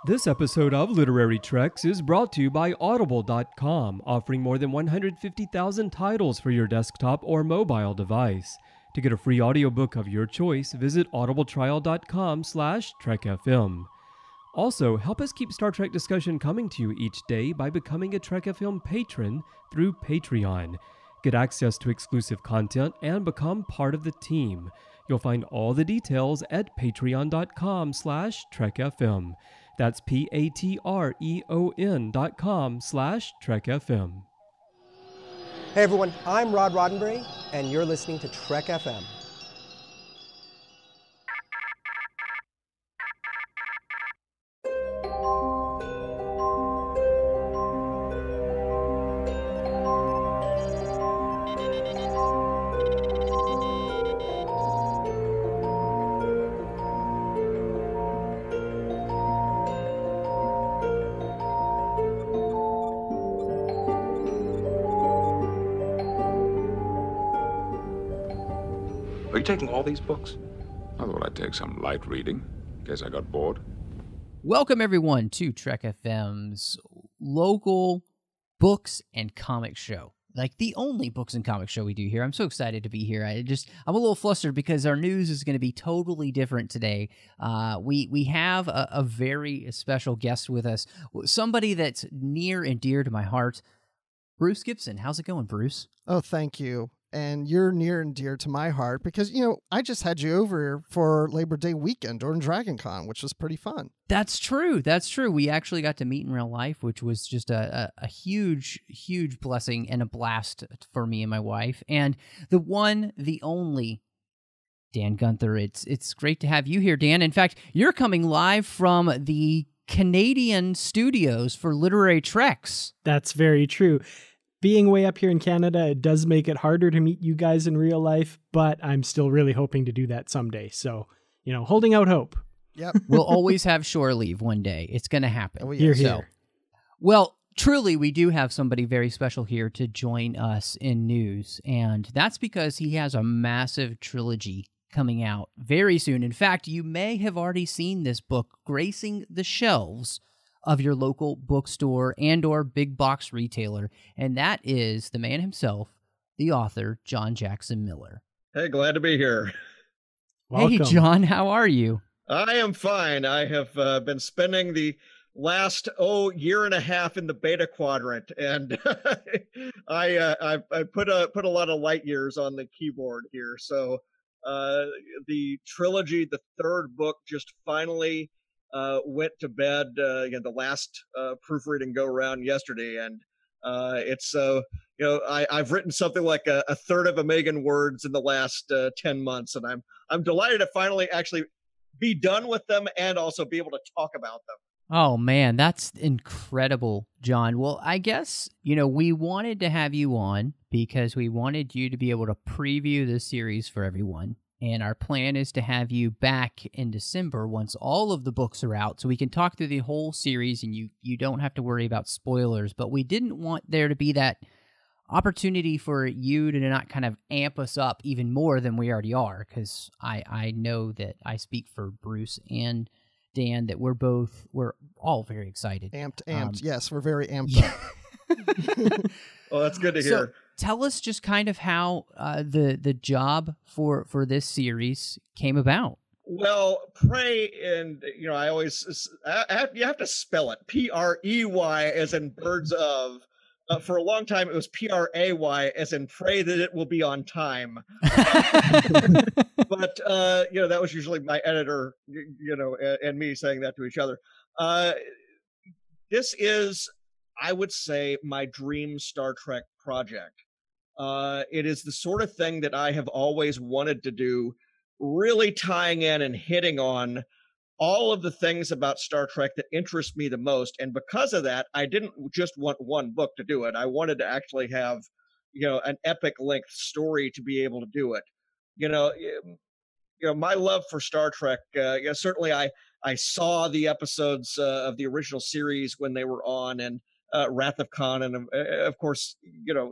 This episode of Literary Treks is brought to you by Audible.com, offering more than 150,000 titles for your desktop or mobile device. To get a free audiobook of your choice, visit audibletrial.com/TrekFM. Also, help us keep Star Trek discussion coming to you each day by becoming a Trek.fm patron through Patreon. Get access to exclusive content and become part of the team. You'll find all the details at patreon.com/TrekFM. That's patreon.com/TrekFM. Hey everyone, I'm Rod Roddenberry, and you're listening to Trek FM. Are you taking all these books? I thought I'd take some light reading, in case I got bored. Welcome, everyone, to Trek FM's local books and comic show. Like, the only books and comic show we do here. I'm so excited to be here. I'm a little flustered because our news is going to be totally different today. We have a very special guest with us, somebody that's near and dear to my heart, Bruce Gibson. How's it going, Bruce? Oh, thank you. And you're near and dear to my heart because, I just had you over for Labor Day weekend during Dragon Con, which was pretty fun. That's true. That's true. We actually got to meet in real life, which was just a huge, huge blessing and a blast for me and my wife. And the one, the only, Dan Gunther. It's great to have you here, Dan. In fact, you're coming live from the Canadian studios for Literary Treks. That's very true. Being way up here in Canada, it does make it harder to meet you guys in real life, but I'm still really hoping to do that someday. So, holding out hope. Yep. We'll always have shore leave one day. It's going to happen. Oh, yeah. Here, So, here. well, truly, we do have somebody very special here to join us in news, and that's because he has a massive trilogy coming out very soon. In fact, you may have already seen this book gracing the shelves of your local bookstore and or big box retailer, and that is the man himself, the author, John Jackson Miller. Hey, glad to be here. Welcome. Hey, John, how are you? I am fine. I have been spending the last year and a half in the beta quadrant, and I put a lot of light years on the keyboard here. So the trilogy, the third book, just finally went to bed. The last proofreading go around yesterday, and it's I've written something like a third of a million words in the last 10 months, and I'm delighted to finally actually be done with them and also be able to talk about them. Oh, man, that's incredible, John. Well, I guess, we wanted to have you on because we wanted you to be able to preview this series for everyone. And our plan is to have you back in December once all of the books are out so we can talk through the whole series and you don't have to worry about spoilers. But we didn't want there to be that opportunity for you to not kind of amp us up even more than we already are, because I know that I speak for Bruce and Dan that we're all very excited. Amped. Yes, we're very amped up. Well, that's good to hear. So, tell us just kind of how the job for this series came about. Well, Prey, and I always you have to spell it Prey as in birds of. For a long time, it was Pray as in pray that it will be on time. But that was usually my editor, and me saying that to each other. This is, I would say, my dream Star Trek project. It is the sort of thing that I have always wanted to do, really tying in and hitting on all of the things about Star Trek that interest me the most. And because of that, I didn't just want one book to do it. I wanted to actually have, an epic length story to be able to do it. My love for Star Trek, certainly I saw the episodes of the original series when they were on, and Wrath of Khan. And of course,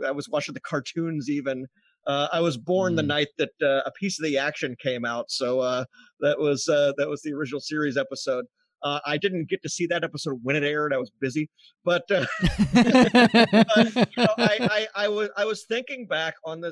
I was watching the cartoons even. I was born the night that A Piece of the Action came out, so that was the original series episode. I didn't get to see that episode when it aired. I was busy, but, I was thinking back on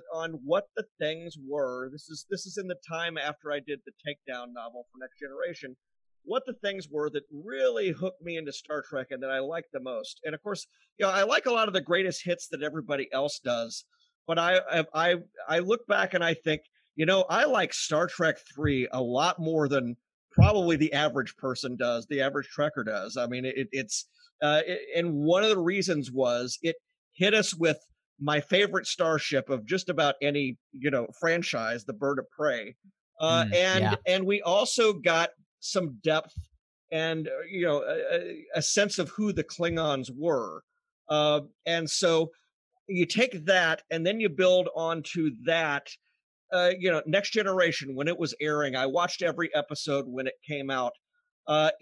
what the things were. This is in the time after I did the Takedown novel for Next Generation. What the things were that really hooked me into Star Trek and that I liked the most. And of course, I like a lot of the greatest hits that everybody else does. But I look back and I think, I like Star Trek 3 a lot more than probably the average person does, the average Trekker does. I mean, and one of the reasons was it hit us with my favorite starship of just about any, franchise, the Bird of Prey. And we also got some depth and, a sense of who the Klingons were. And so you take that and then you build onto that. Next Generation, when it was airing, I watched every episode when it came out.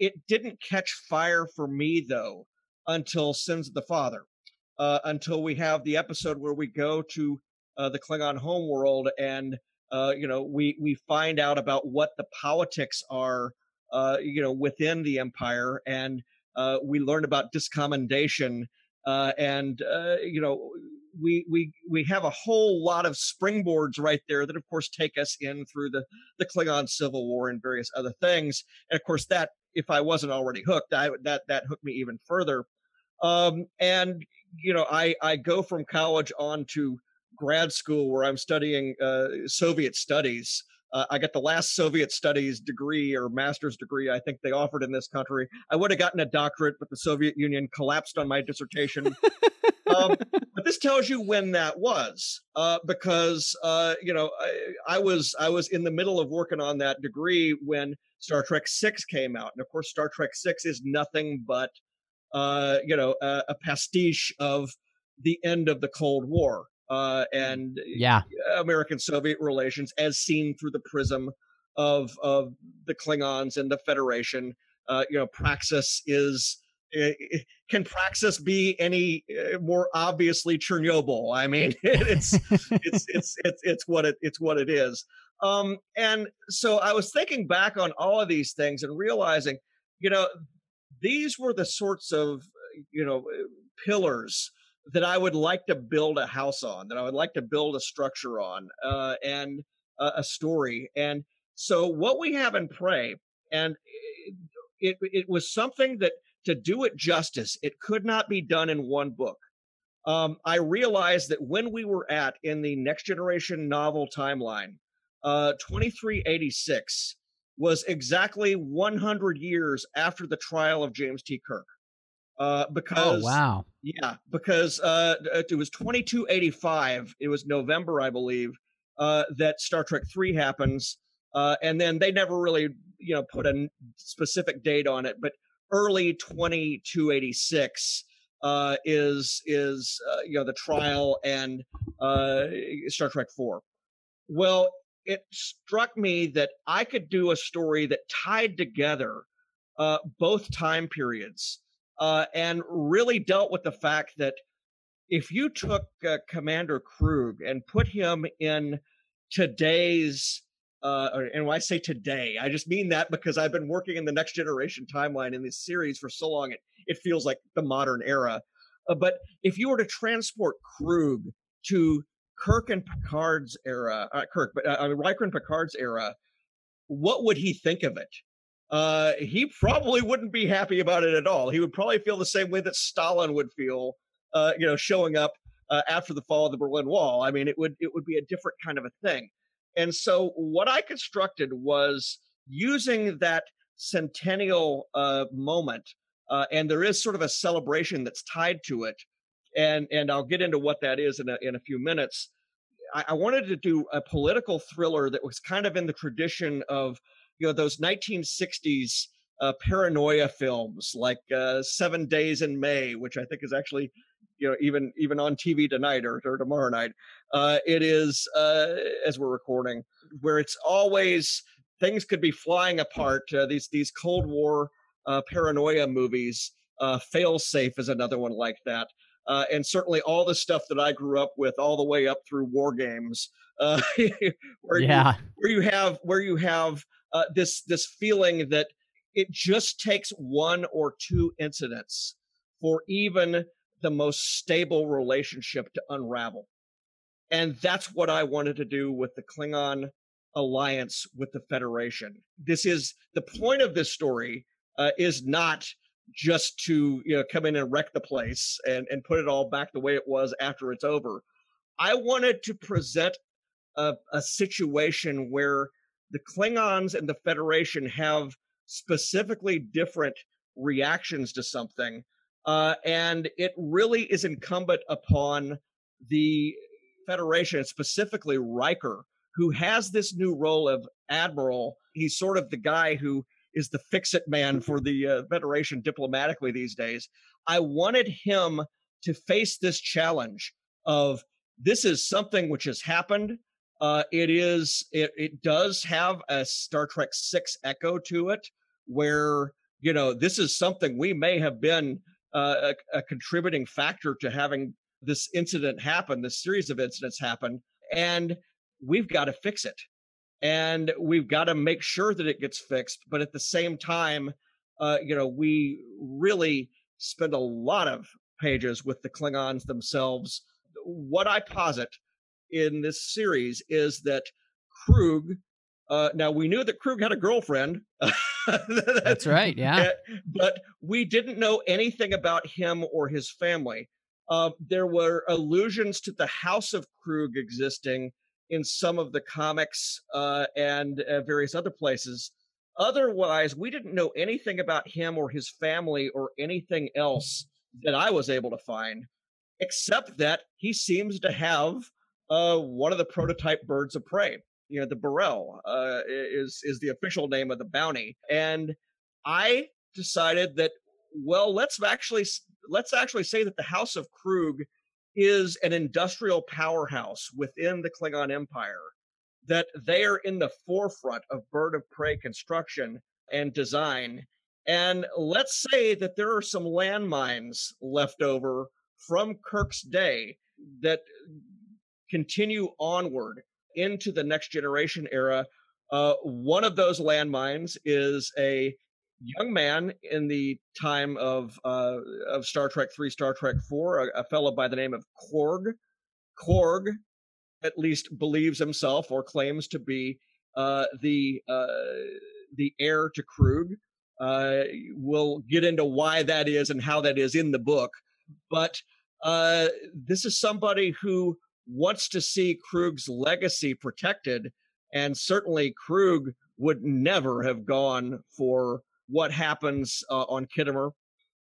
It didn't catch fire for me, though, until Sins of the Father, until we have the episode where we go to the Klingon homeworld and, we find out about what the politics are, within the Empire. And we learn about discommendation and we have a whole lot of springboards right there that, of course, take us in through the Klingon Civil War and various other things. And of course, that if I wasn't already hooked, that hooked me even further. And I go from college on to grad school where I'm studying Soviet studies. I got the last Soviet studies degree or master's degree I think they offered in this country. I would have gotten a doctorate, but the Soviet Union collapsed on my dissertation. But this tells you when that was, because I was in the middle of working on that degree when Star Trek VI came out, and of course Star Trek VI is nothing but a pastiche of the end of the Cold War and American-Soviet relations as seen through the prism of the Klingons and the Federation. Praxis is. Can Praxis be any more obviously Chernobyl? I mean, it's what it is. And so I was thinking back on all of these things and realizing, these were the sorts of, pillars that I would like to build a house on, that I would like to build a structure on, and a story. And so what we have in Prey, and it was something that, to do it justice, it could not be done in one book. I realized that when we were in the Next Generation novel timeline, 2386 was exactly 100 years after the trial of James T. Kirk. Because it was 2285. It was November, I believe, that Star Trek 3 happens, and then they never really, put a specific date on it, but early 2286 is the trial and Star Trek 4. Well, it struck me that I could do a story that tied together both time periods and really dealt with the fact that if you took Commander Krug and put him in today's and when I say today, I just mean that because I've been working in the Next Generation timeline in this series for so long, it feels like the modern era. But if you were to transport Krug to Kirk and Picard's era, Riker and Picard's era, what would he think of it? He probably wouldn't be happy about it at all. He would probably feel the same way that Stalin would feel, showing up after the fall of the Berlin Wall. I mean, it would be a different kind of a thing. And so what I constructed was using that centennial moment, and there is sort of a celebration that's tied to it, and I'll get into what that is in a few minutes. I wanted to do a political thriller that was kind of in the tradition of those 1960s paranoia films like 7 Days in May, which I think is actually even on TV tonight or tomorrow night. It is, as we're recording, where it's always things could be flying apart. These Cold War paranoia movies. Failsafe is another one like that. And certainly all the stuff that I grew up with, all the way up through War Games, where you have this feeling that it just takes one or two incidents for even the most stable relationship to unravel. And that's what I wanted to do with the Klingon alliance with the Federation. This is the point of this story, is not just to come in and wreck the place and put it all back the way it was after it's over. I wanted to present a situation where the Klingons and the Federation have specifically different reactions to something. And it really is incumbent upon the Federation, specifically Riker, who has this new role of admiral. He's sort of the guy who is the fix-it man for the Federation diplomatically these days. I wanted him to face this challenge of, this is something which has happened. It does have a Star Trek VI echo to it, where this is something we may have been a contributing factor to having this incident happen, this series of incidents happen, and we've got to fix it. And we've got to make sure that it gets fixed. But at the same time, we really spend a lot of pages with the Klingons themselves. What I posit in this series is that Krug, now we knew that Krug had a girlfriend. That's right, yeah. But we didn't know anything about him or his family. There were allusions to the House of Krug existing in some of the comics and various other places. Otherwise, we didn't know anything about him or his family or anything else that I was able to find, except that he seems to have one of the prototype birds of prey. The Burrell is the official name of the bounty. And I decided that, well, let's actually say that the House of Krug is an industrial powerhouse within the Klingon Empire, that they are in the forefront of bird of prey construction and design. And let's say that there are some landmines left over from Kirk's day that continue onward into the Next Generation era. One of those landmines is a young man in the time of Star Trek 3, Star Trek 4, a fellow by the name of Korg. Korg at least believes himself or claims to be the heir to Krug. We'll get into why that is and how that is in the book. But this is somebody who wants to see Krug's legacy protected, and certainly Krug would never have gone for what happens on Kittimer,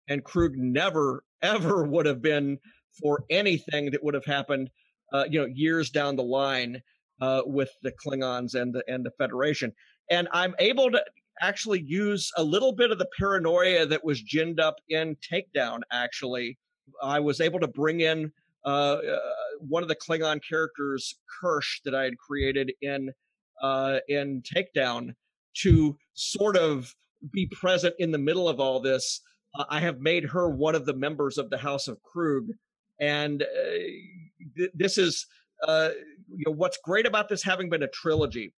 and Krug never, ever would have been for anything that would have happened, years down the line with the Klingons and the Federation. And I'm able to actually use a little bit of the paranoia that was ginned up in Takedown, actually. I was able to bring in one of the Klingon characters, Kirsch, that I had created in Takedown, to sort of be present in the middle of all this. I have made her one of the members of the House of Krug, and this is what's great about this having been a trilogy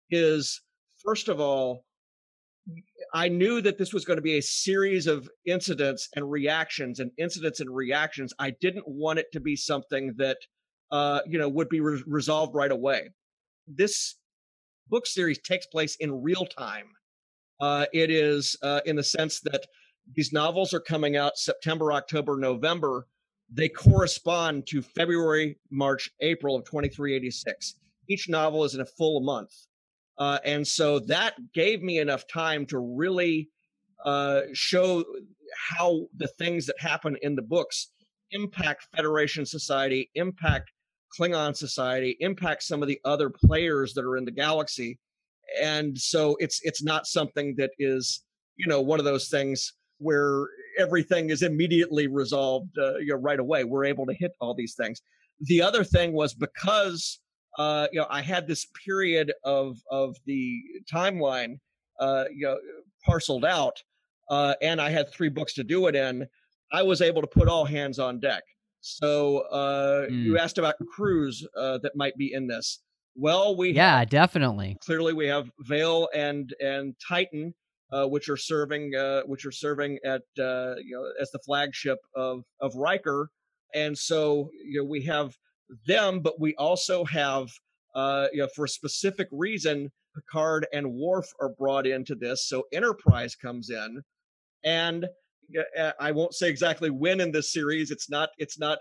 is, first of all, I knew that this was going to be a series of incidents and reactions and incidents and reactions. I didn't want it to be something that, would be resolved right away. This book series takes place in real time. It is in the sense that these novels are coming out September, October, November. They correspond to February, March, April of 2386. Each novel is in a full month. And so that gave me enough time to really show how the things that happen in the books impact Federation society, impact Klingon society, impact some of the other players that are in the galaxy. And so it's not something that is, one of those things where everything is immediately resolved right away. We're able to hit all these things. The other thing was, because I had this period of the timeline, parceled out, and I had 3 books to do it in. I was able to put all hands on deck. So you asked about crews that might be in this. Well, definitely. Clearly, we have Vale and Titan. which are serving at as the flagship of Riker. And so we have them, but we also have for a specific reason, Picard and Worf are brought into this. So Enterprise comes in, and I won't say exactly when in this series. It's not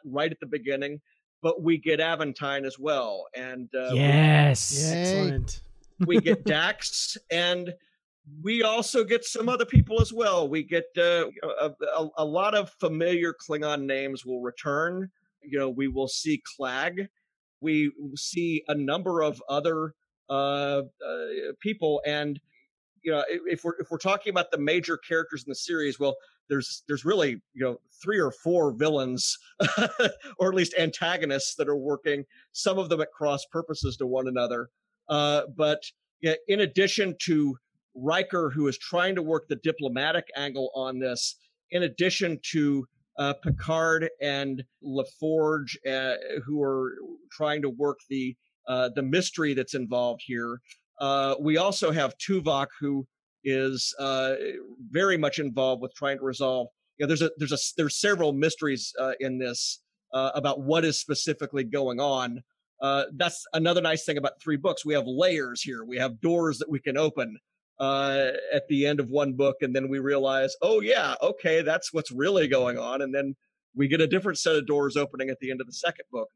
right at the beginning, but we get Aventine as well, and yes, excellent. We get Dax, and we also get some other people as well. We get a lot of familiar Klingon names will return. We will see Clag. We see a number of other people, and if we're talking about the major characters in the series, well, there's really 3 or 4 villains, or at least antagonists that are working. Some of them at cross purposes to one another. But in addition to Riker, who is trying to work the diplomatic angle on this, in addition to Picard and LaForge, who are trying to work the mystery that's involved here. We also have Tuvok, who is very much involved with trying to resolve. There's several mysteries in this about what is specifically going on. That's another nice thing about 3 books. We have layers here. We have doors that we can open at the end of one book, and then we realize, oh yeah, okay, that's what's really going on, and then we get a different set of doors opening at the end of the second book.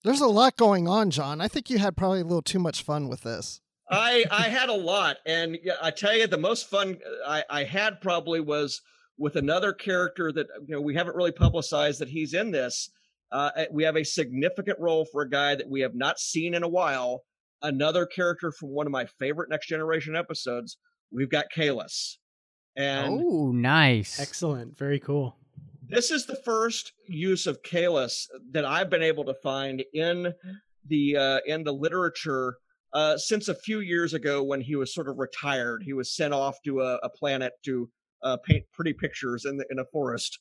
There's a lot going on, John. I think you had probably a little too much fun with this. I had a lot, and I tell you, the most fun I had probably was with another character that we haven't really publicized that he's in this. We have a significant role for a guy that we have not seen in a while. Another character from one of my favorite Next Generation episodes. We've got Kahless. And oh, nice. Excellent. Very cool. This is the first use of Kahless that I've been able to find in the literature since a few years ago, when he was sort of retired. He was sent off to a planet to paint pretty pictures in a forest,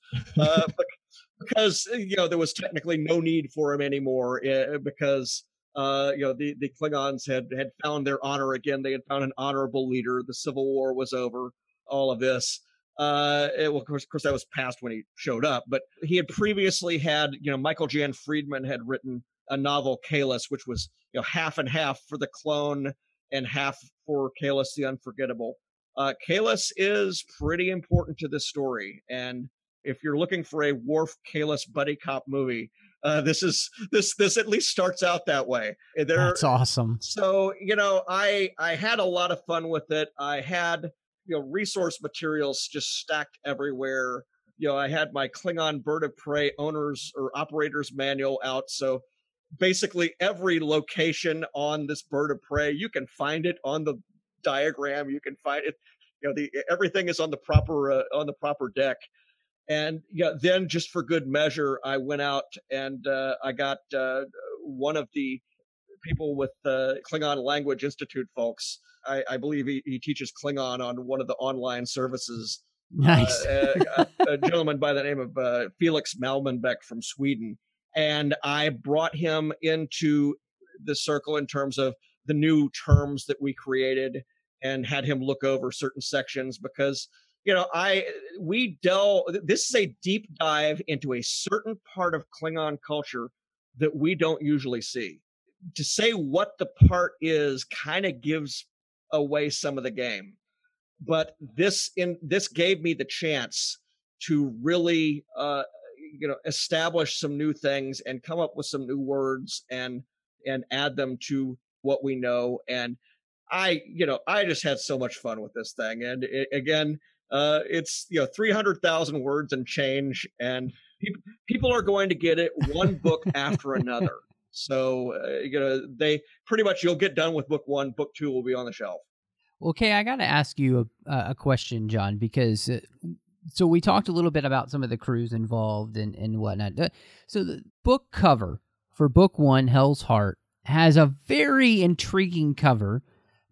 because there was technically no need for him anymore, because the Klingons had found their honor again. They had found an honorable leader. The Civil War was over. All of this. Of course, that was past when he showed up. But he had previously had, Michael Jan Friedman had written a novel, Kahless, which was half and half for the clone and half for Kahless the Unforgettable. Kahless is pretty important to this story, and if you're looking for a Worf Kahless buddy cop movie, this at least starts out that way. That's awesome. So I had a lot of fun with it. I had resource materials just stacked everywhere. I had my Klingon Bird of Prey owners or operators manual out, so basically every location on this bird of prey, you can find it on the diagram. You can find it. Everything is on the proper deck. And then just for good measure, I went out and I got one of the people with the Klingon Language Institute folks. I believe he teaches Klingon on one of the online services. Nice. A gentleman by the name of Felix Malmenbeck from Sweden. And I brought him into the circle in terms of the new terms that we created, and had him look over certain sections, because this is a deep dive into a certain part of Klingon culture that we don't usually see. To say what the part is kind of gives away some of the game, but this gave me the chance to really establish some new things and come up with some new words and add them to what we know. And I just had so much fun with this thing. And it's 300,000 words and change, and people are going to get it one book after another. So they pretty much, you'll get done with book 1, book 2 will be on the shelf. Okay, I got to ask you a question, John, because so we talked a little bit about some of the crews involved and whatnot. So the book cover for book 1, Hell's Heart, has a very intriguing cover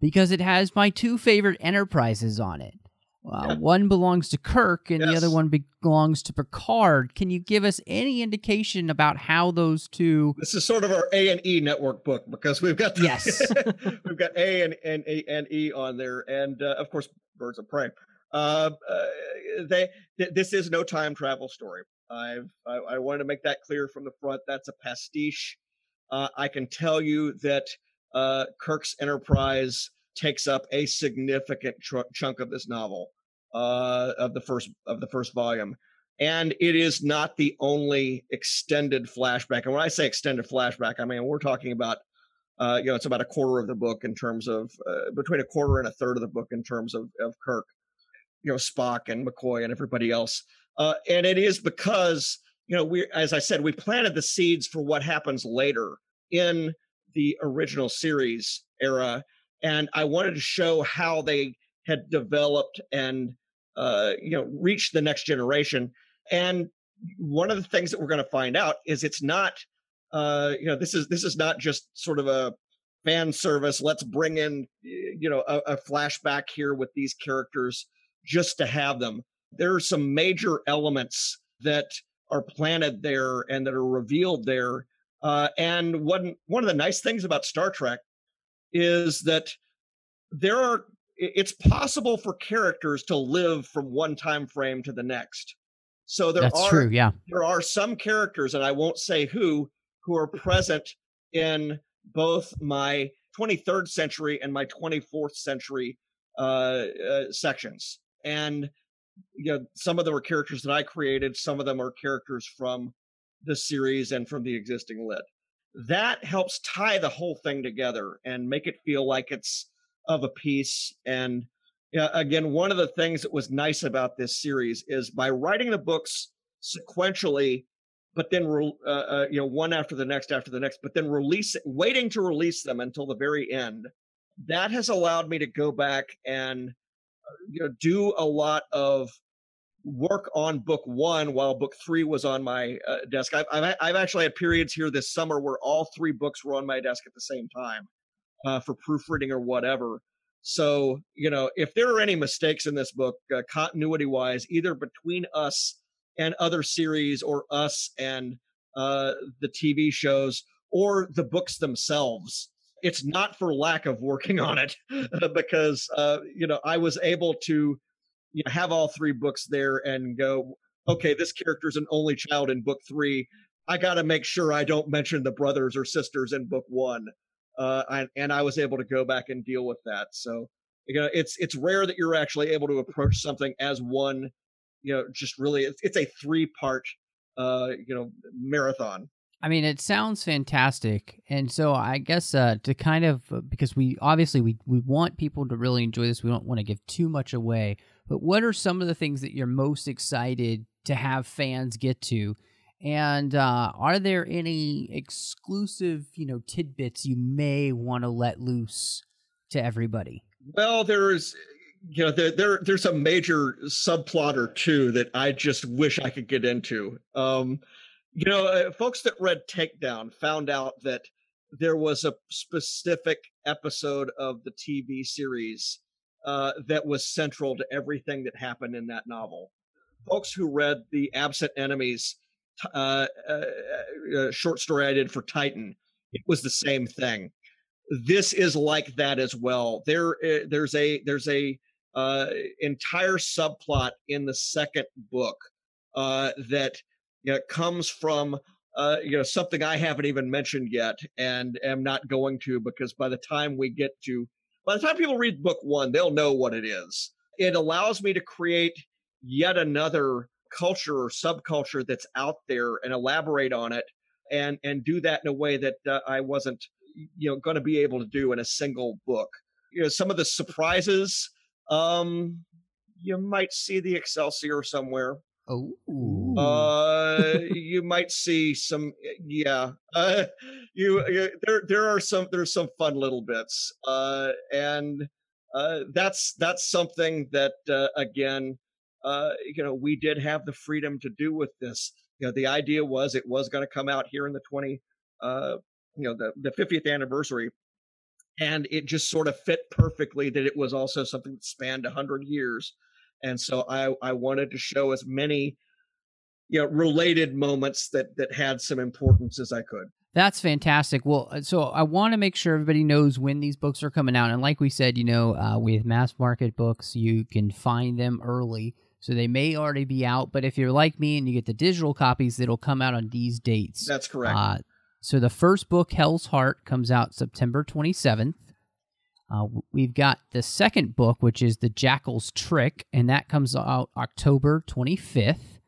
because it has my 2 favorite Enterprises on it. One belongs to Kirk and the other one belongs to Picard. Can you give us any indication about how those two... This is sort of our A&E network book, because we've got yes, we've got A and E on there, and of course Birds of Prey. This is no time travel story. I wanted to make that clear from the front. That's a pastiche. I can tell you that Kirk's Enterprise takes up a significant chunk of this novel, of the first volume, and it is not the only extended flashback. And when I say extended flashback, I mean we're talking about it's about a quarter of the book in terms of between a quarter and a third of the book in terms of Kirk, Spock and McCoy and everybody else. And it is because, as I said, we planted the seeds for what happens later in the original series era. And I wanted to show how they had developed and, reached the next generation. And one of the things that we're going to find out is it's not, this is not just sort of a fan service. Let's bring in, a flashback here with these characters just to have them. There are some major elements that are planted there and that are revealed there. And one of the nice things about Star Trek is that it's possible for characters to live from one time frame to the next. So That's true, yeah. There are some characters, and I won't say who are present in both my 23rd century and my 24th century sections. And some of them are characters that I created. Some of them are characters from the series and from the existing lit. That helps tie the whole thing together and make it feel like it's of a piece. And again, one of the things that was nice about this series is by writing the books sequentially, but then one after the next, but then waiting to release them until the very end. That has allowed me to go back and do a lot of work on book one while book three was on my desk. I've actually had periods here this summer where all three books were on my desk at the same time for proofreading or whatever. So, if there are any mistakes in this book, continuity wise, either between us and other series or us and the TV shows or the books themselves, it's not for lack of working on it because, I was able to have all three books there and go, okay, this character's an only child in book three. I got to make sure I don't mention the brothers or sisters in book one. And I was able to go back and deal with that. So, it's rare that you're actually able to approach something as one, just really, it's a 3-part, marathon. I mean, it sounds fantastic. And so I guess to kind of, because we want people to really enjoy this. We don't want to give too much away. But what are some of the things that you're most excited to have fans get to? And are there any exclusive, tidbits you may want to let loose to everybody? Well, there's a major subplot or two that I just wish I could get into. Folks that read Takedown found out that there was a specific episode of the TV series that was central to everything that happened in that novel. Folks who read the Absent Enemies short story I did for Titan, it was the same thing. This is like that as well. There's a entire subplot in the second book that comes from something I haven't even mentioned yet and am not going to, because by the time people read book one, they'll know what it is. It allows me to create yet another culture or subculture that's out there and elaborate on it and do that in a way that I wasn't going to be able to do in a single book. Some of the surprises, you might see the Excelsior somewhere. Oh, you might see some, there's some fun little bits, and that's something that again, we did have the freedom to do with this. The idea was it was going to come out here in the the 50th anniversary, and it just sort of fit perfectly that it was also something that spanned 100 years. And so I wanted to show as many, related moments that had some importance as I could. That's fantastic. Well, so I want to make sure everybody knows when these books are coming out. And like we said, with mass market books, you can find them early. So they may already be out. But if you're like me and you get the digital copies, it'll come out on these dates. That's correct. So the first book, Hell's Heart, comes out September 27th. We've got the second book, which is The Jackal's Trick, and that comes out October 25th.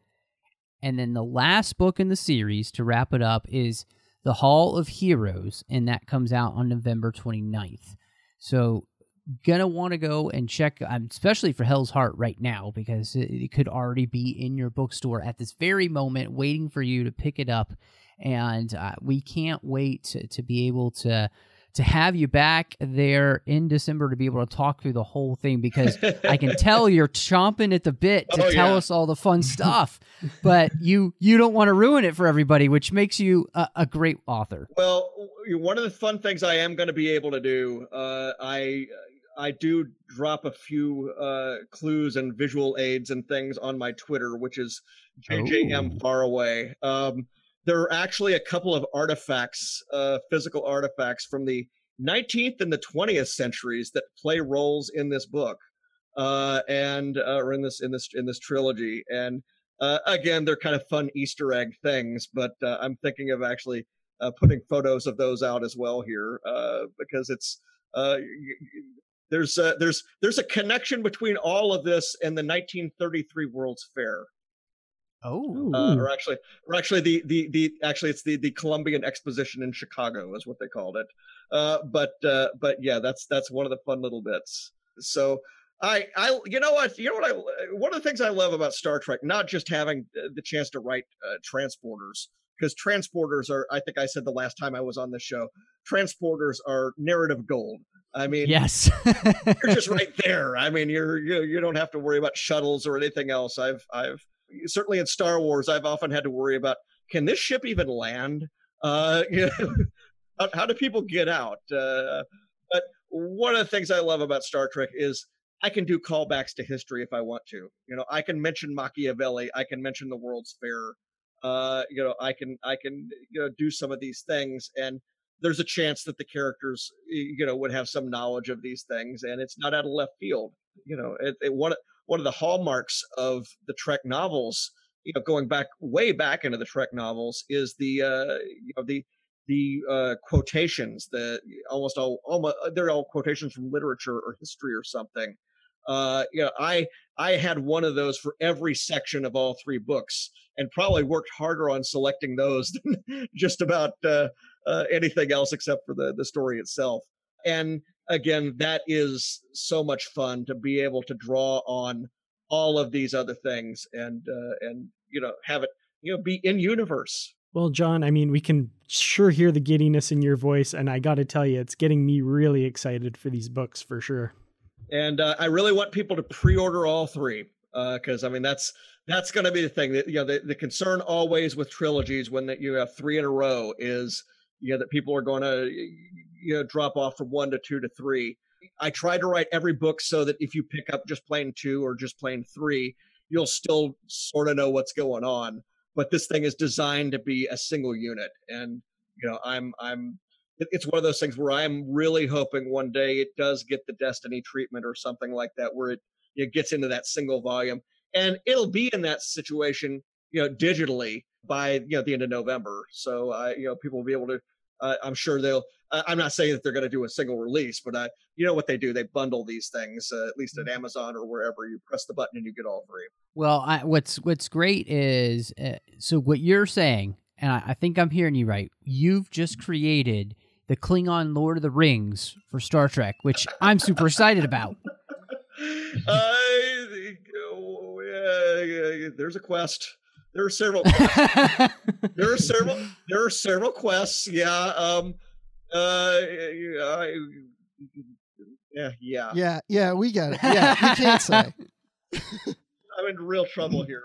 And then the last book in the series, to wrap it up, is The Hall of Heroes, and that comes out on November 29th. So gonna want to go and check, especially for Hell's Heart right now, because it could already be in your bookstore at this very moment, waiting for you to pick it up. And we can't wait to be able to have you back there in December to be able to talk through the whole thing, because I can tell you're chomping at the bit to tell us all the fun stuff, but you don't want to ruin it for everybody, which makes you a great author. Well, one of the fun things I am going to be able to do, I do drop a few clues and visual aids and things on my Twitter, which is JJM Faraway. There are actually a couple of artifacts, physical artifacts from the 19th and the 20th centuries that play roles in this book, or in this trilogy. And again, they're kind of fun Easter egg things, but I'm thinking of actually putting photos of those out as well here, because it's there's a connection between all of this and the 1933 World's Fair. Or actually, it's the Columbian Exposition in Chicago is what they called it. But yeah, that's one of the fun little bits. So one of the things I love about Star Trek, not just having the chance to write transporters, because transporters are, I think I said the last time I was on this show, transporters are narrative gold. I mean, yes, you're just right there. I mean, you don't have to worry about shuttles or anything else. I've certainly in Star Wars, I've often had to worry about, can this ship even land? How do people get out? But one of the things I love about Star Trek is I can do callbacks to history if I want to. I can mention Machiavelli. I can mention the World's Fair. I can do some of these things, and there's a chance that the characters, would have some knowledge of these things, and it's not out of left field. One of the hallmarks of the Trek novels, going way back into the Trek novels, is the quotations. They're all quotations from literature or history or something. I had one of those for every section of all three books, and probably worked harder on selecting those than just about anything else except for the story itself. And again, that is so much fun to be able to draw on all of these other things and have it be in universe. Well, John, I mean, we can sure hear the giddiness in your voice, and I got to tell you, it's getting me really excited for these books for sure. And I really want people to pre-order all three, because I mean that's going to be the thing. That the concern always with trilogies when you have three in a row is that people are going to drop off from 1 to 2 to 3. I try to write every book so that if you pick up just plain 2 or just plain 3, you'll still sort of know what's going on. But this thing is designed to be a single unit, and it's one of those things where I'm really hoping one day it does get the Destiny treatment or something like that, where it gets into that single volume, and it'll be in that situation digitally by the end of November. So people will be able to. I'm sure they'll. I'm not saying that they're going to do a single release, but what they do, they bundle these things, at least at Amazon or wherever. You press the button and you get all three. Well, what's great is so what you're saying, and I think I'm hearing you right. You've just created the Klingon Lord of the Rings for Star Trek, which I'm super excited about. There's a quest. There are several. There are several quests. Yeah. Yeah. We got it. Yeah, you can't say. I'm in real trouble here.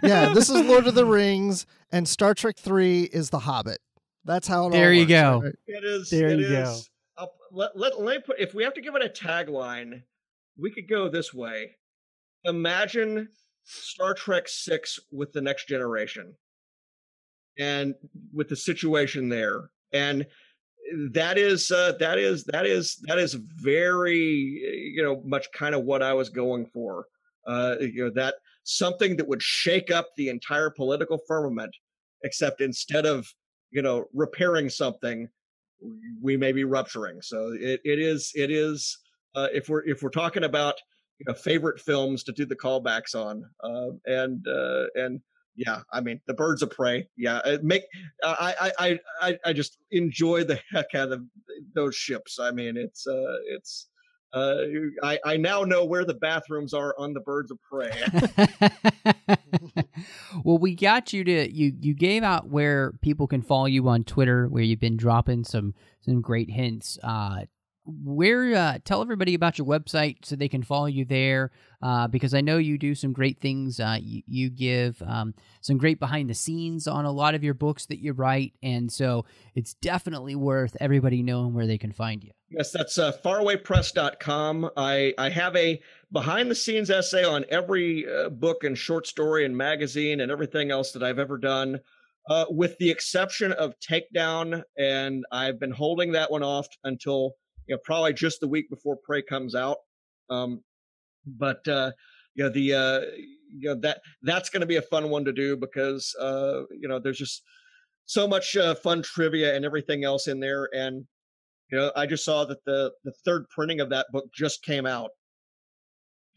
Yeah, this is Lord of the Rings, and Star Trek 3 is The Hobbit. That's how it there all you works, go. right? It is. There it you is. go. Let me put. If we have to give it a tagline, we could go this way. Imagine Star Trek 6 with the Next Generation and with the situation there. And that is very, much kind of what I was going for. That something that would shake up the entire political firmament, except instead of, repairing something, we may be rupturing. So it is if we're talking about favorite films to do the callbacks on, and yeah, I mean, the Birds of Prey. Yeah, I just enjoy the heck out of those ships. I mean, I now know where the bathrooms are on the Birds of Prey. Well, we got you gave out where people can follow you on Twitter, where you've been dropping some great hints. Tell everybody about your website so they can follow you there, because I know you do some great things. You give some great behind the scenes on a lot of your books that you write, and so it's definitely worth everybody knowing where they can find you. Yes, that's farawaypress.com. I have a behind the scenes essay on every book and short story and magazine and everything else that I've ever done, with the exception of Takedown, and I've been holding that one off until probably just the week before Prey comes out. That's going to be a fun one to do because there's just so much fun trivia and everything else in there. And I just saw that the third printing of that book just came out,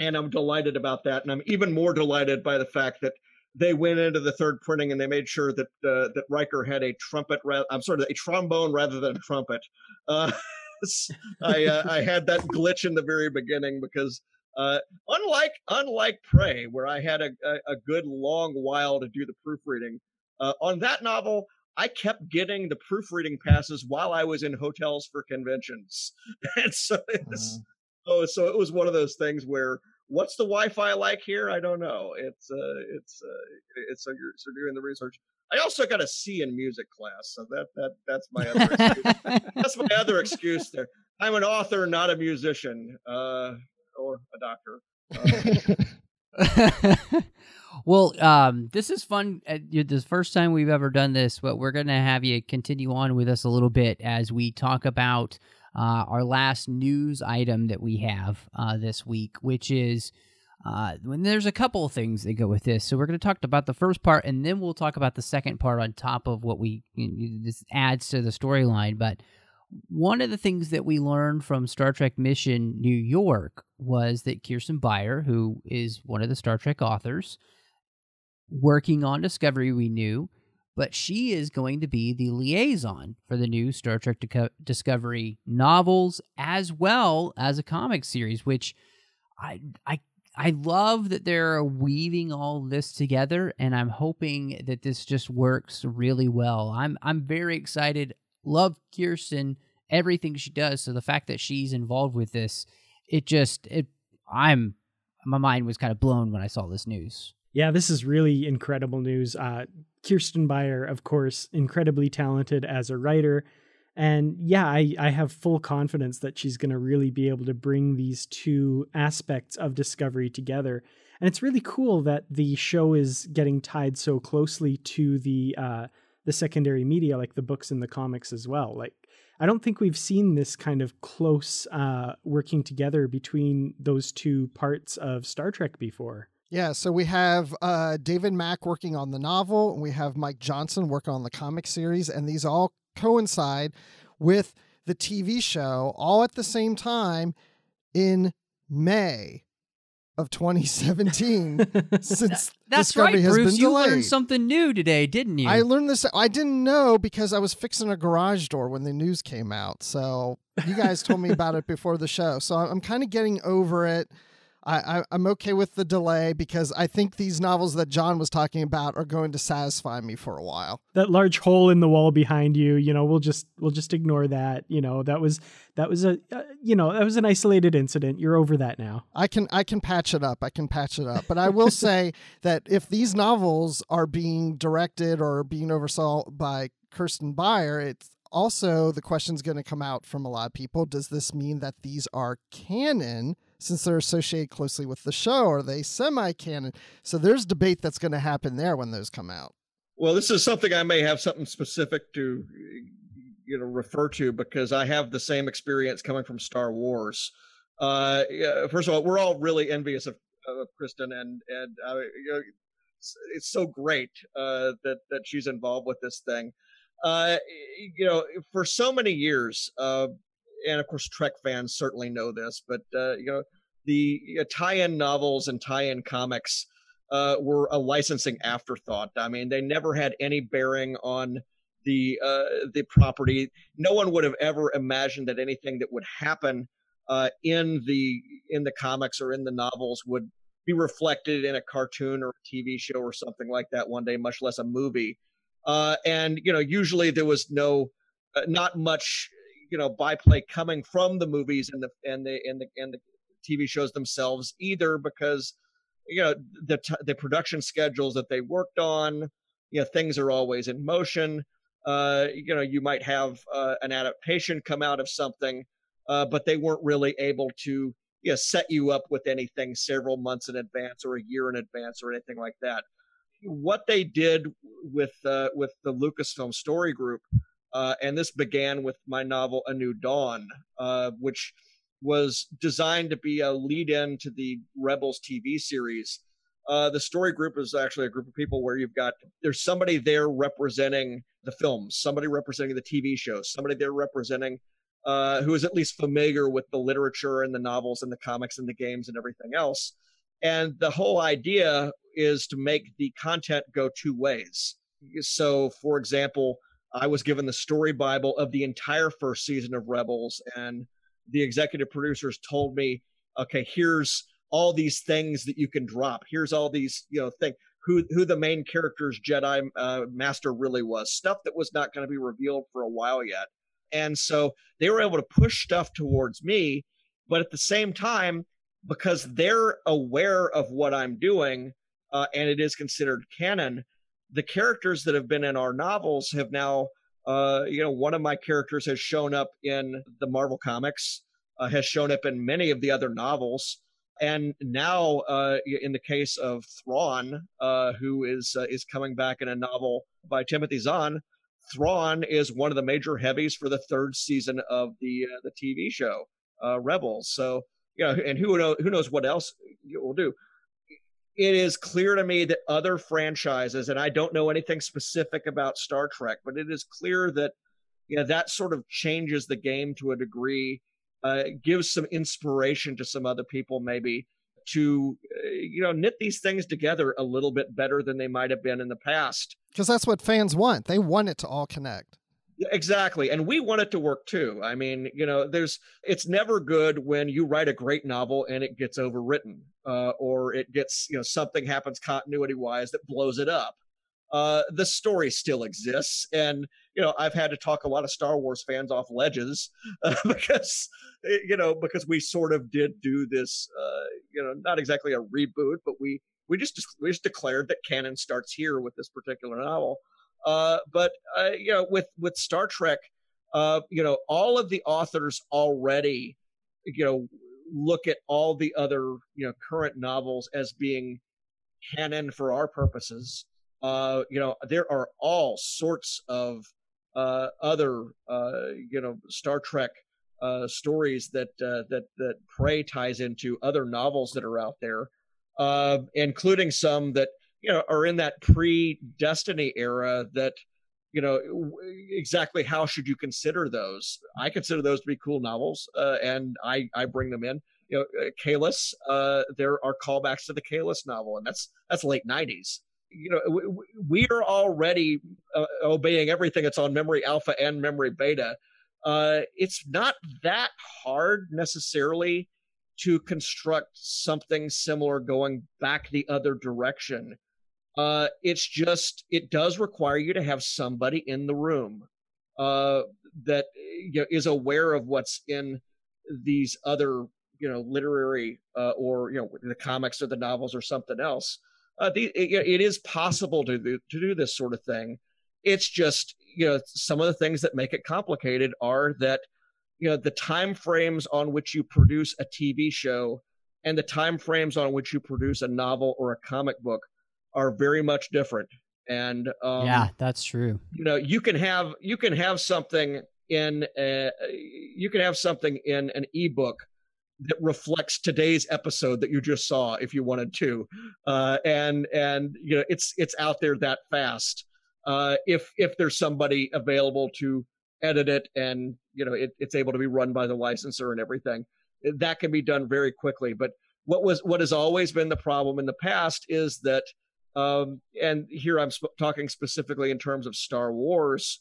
and I'm delighted about that. And I'm even more delighted by the fact that they went into the third printing and they made sure that that Riker had a trombone rather than a trumpet. I had that glitch in the very beginning because unlike Prey, where I had a good long while to do the proofreading, on that novel, I kept getting the proofreading passes while I was in hotels for conventions. And so it was one of those things where, what's the Wi-Fi like here? I don't know. It's so you're doing the research. I also got a C in music class, so that's my other excuse. That's my other excuse there. I'm an author, not a musician, or a doctor. Well, this is fun. This is the first time we've ever done this, but we're going to have you continue on with us a little bit as we talk about our last news item that we have this week, which is when there's a couple of things that go with this. So we're going to talk about the first part, and then we'll talk about the second part on top of what this adds to the storyline. But one of the things that we learned from Star Trek Mission New York was that Kirsten Beyer, who is one of the Star Trek authors, working on Discovery, we knew, but she is going to be the liaison for the new Star Trek Discovery novels as well as a comic series, which I love that they're weaving all this together, and I'm hoping that this just works really well. I'm very excited. Love Kirsten, everything she does. So the fact that she's involved with this, my mind was kind of blown when I saw this news. Yeah, this is really incredible news. Kirsten Beyer, of course, incredibly talented as a writer. And yeah, I have full confidence that she's going to really be able to bring these two aspects of Discovery together. And it's really cool that the show is getting tied so closely to the secondary media, like the books and the comics as well. Like, I don't think we've seen this kind of close working together between those two parts of Star Trek before. Yeah, so we have David Mack working on the novel, and we have Mike Johnson working on the comic series, and these all coincide with the TV show all at the same time in May of 2017. Since that's Discovery right, has Bruce. been You delayed. learned something new today, didn't you? I learned this. I didn't know because I was fixing a garage door when the news came out. So you guys told me about it before the show. So I'm kind of getting over it. I'm okay with the delay because I think these novels that John was talking about are going to satisfy me for a while. That large hole in the wall behind you, we'll just ignore that. That was an isolated incident. You're over that now. I can patch it up. But I will say that if these novels are being directed or being oversaw by Kirsten Beyer, it's also the question's going to come out from a lot of people. Does this mean that these are canon since they're associated closely with the show? Are they semi-canon? So there's debate that's going to happen there when those come out. Well, this is something I may have something specific to, refer to, because I have the same experience coming from Star Wars. First of all, we're all really envious of Kristen, and it's so great that she's involved with this thing. For so many years, and of course Trek fans certainly know this, but the tie-in novels and tie-in comics were a licensing afterthought. I mean, they never had any bearing on the property. No one would have ever imagined that anything that would happen in the comics or in the novels would be reflected in a cartoon or a TV show or something like that one day, much less a movie. And usually there was not much byplay coming from the movies and the TV shows themselves either, because the production schedules that they worked on, things are always in motion. You might have an adaptation come out of something, but they weren't really able to set you up with anything several months in advance or a year in advance or anything like that. What they did with the Lucasfilm Story Group, and this began with my novel A New Dawn, which was designed to be a lead-in to the Rebels TV series. The story group is actually a group of people where there's somebody there representing the films, somebody representing the TV shows, somebody there representing who is at least familiar with the literature and the novels and the comics and the games and everything else. And the whole idea is to make the content go two ways. So, for example, I was given the story Bible of the entire first season of Rebels, and the executive producers told me, okay, here's all these things that you can drop. Here's all these, things, who the main character's Jedi master really was, stuff that was not going to be revealed for a while yet. And so they were able to push stuff towards me, but at the same time, because they're aware of what I'm doing, and it is considered canon, the characters that have been in our novels have now, one of my characters has shown up in the Marvel comics, has shown up in many of the other novels. And now, in the case of Thrawn, who is coming back in a novel by Timothy Zahn, Thrawn is one of the major heavies for the third season of the TV show, Rebels. So, and who knows what else we'll do. It is clear to me that other franchises, and I don't know anything specific about Star Trek, but it is clear that that sort of changes the game to a degree, gives some inspiration to some other people maybe to knit these things together a little bit better than they might have been in the past. Because that's what fans want. They want it to all connect. Exactly. And we want it to work too. I mean, it's never good when you write a great novel and it gets overwritten, or it gets, something happens continuity wise that blows it up. The story still exists. And, I've had to talk a lot of Star Wars fans off ledges because we sort of did do this, not exactly a reboot, but we just declared that canon starts here with this particular novel. But with Star Trek, all of the authors already, look at all the other, current novels as being canon for our purposes. There are all sorts of other, Star Trek stories that Prey ties into other novels that are out there, including some that are in that pre-Destiny era that, exactly how should you consider those? I consider those to be cool novels, and I bring them in. Kahless, there are callbacks to the Kahless novel, and that's late 90s. We are already obeying everything that's on Memory Alpha and Memory Beta. It's not that hard necessarily to construct something similar going back the other direction. It's just, it does require you to have somebody in the room that is aware of what's in these other, literary or, the comics or the novels or something else. It is possible to do this sort of thing. It's just, some of the things that make it complicated are that, the time frames on which you produce a TV show and the time frames on which you produce a novel or a comic book are very much different. And yeah, that's true. you can have something in an ebook that reflects today's episode that you just saw if you wanted to, and it's out there that fast. If there's somebody available to edit it, and it's able to be run by the licensor and everything, that can be done very quickly. But what has always been the problem in the past is that, and here I'm talking specifically in terms of Star Wars,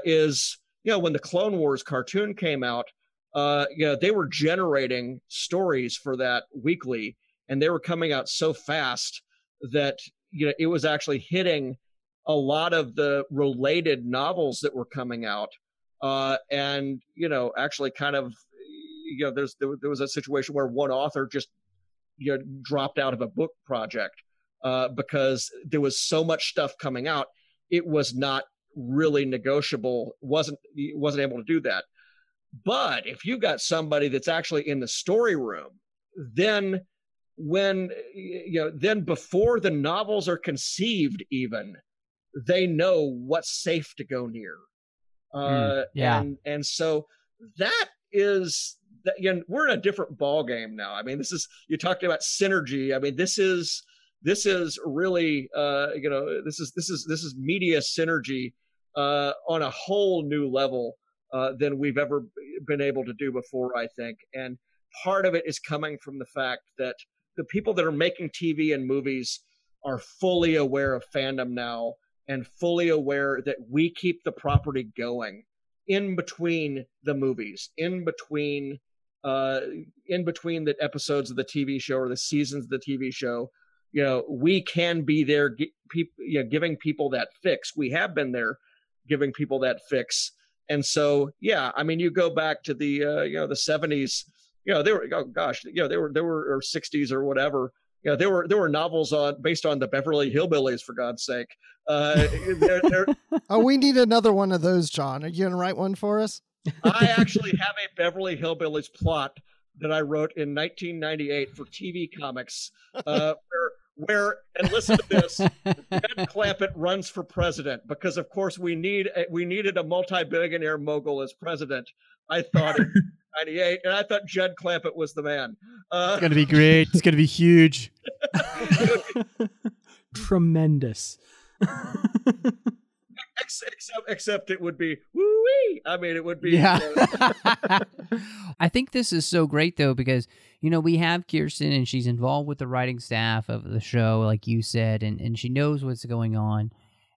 is when the Clone Wars cartoon came out, they were generating stories for that weekly, and they were coming out so fast that it was actually hitting a lot of the related novels that were coming out, and actually kind of there was a situation where one author just dropped out of a book project because there was so much stuff coming out. It was not really negotiable, wasn't able to do that. But if you got somebody that's actually in the story room, then before the novels are conceived, even they know what's safe to go near. And so that is that, we're in a different ball game now. I mean, you talked about synergy. I mean, this is really this is media synergy on a whole new level than we've ever been able to do before, I think. And part of it is coming from the fact that the people that are making TV and movies are fully aware of fandom now, and fully aware that we keep the property going in between the movies, in between the episodes of the TV show or the seasons of the TV show. We can be there, giving people that fix. We have been there giving people that fix. And so, I mean, you go back to the 70s, they were, or 60s or whatever. There were novels based on the Beverly Hillbillies, for God's sake. Oh, we need another one of those, John. Are you going to write one for us? I actually have a Beverly Hillbillies plot that I wrote in 1998 for TV Comics, where and listen to this, Jed Clampett runs for president because, of course, we needed a multi-billionaire mogul as president. I thought in 98, and I thought Jed Clampett was the man. It's going to be great. It's going to be huge. Tremendous. Except it would be woo-wee. I mean, it would be. Yeah. I think this is so great, though, because, we have Kirsten, and she's involved with the writing staff of the show, like you said, and she knows what's going on.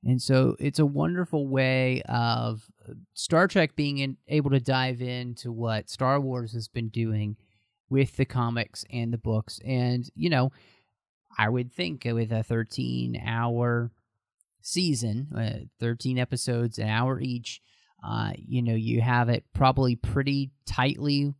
And so it's a wonderful way of Star Trek being able to dive into what Star Wars has been doing with the comics and the books. And, I would think with a 13-hour season, 13 episodes, an hour each, you have it probably pretty tightly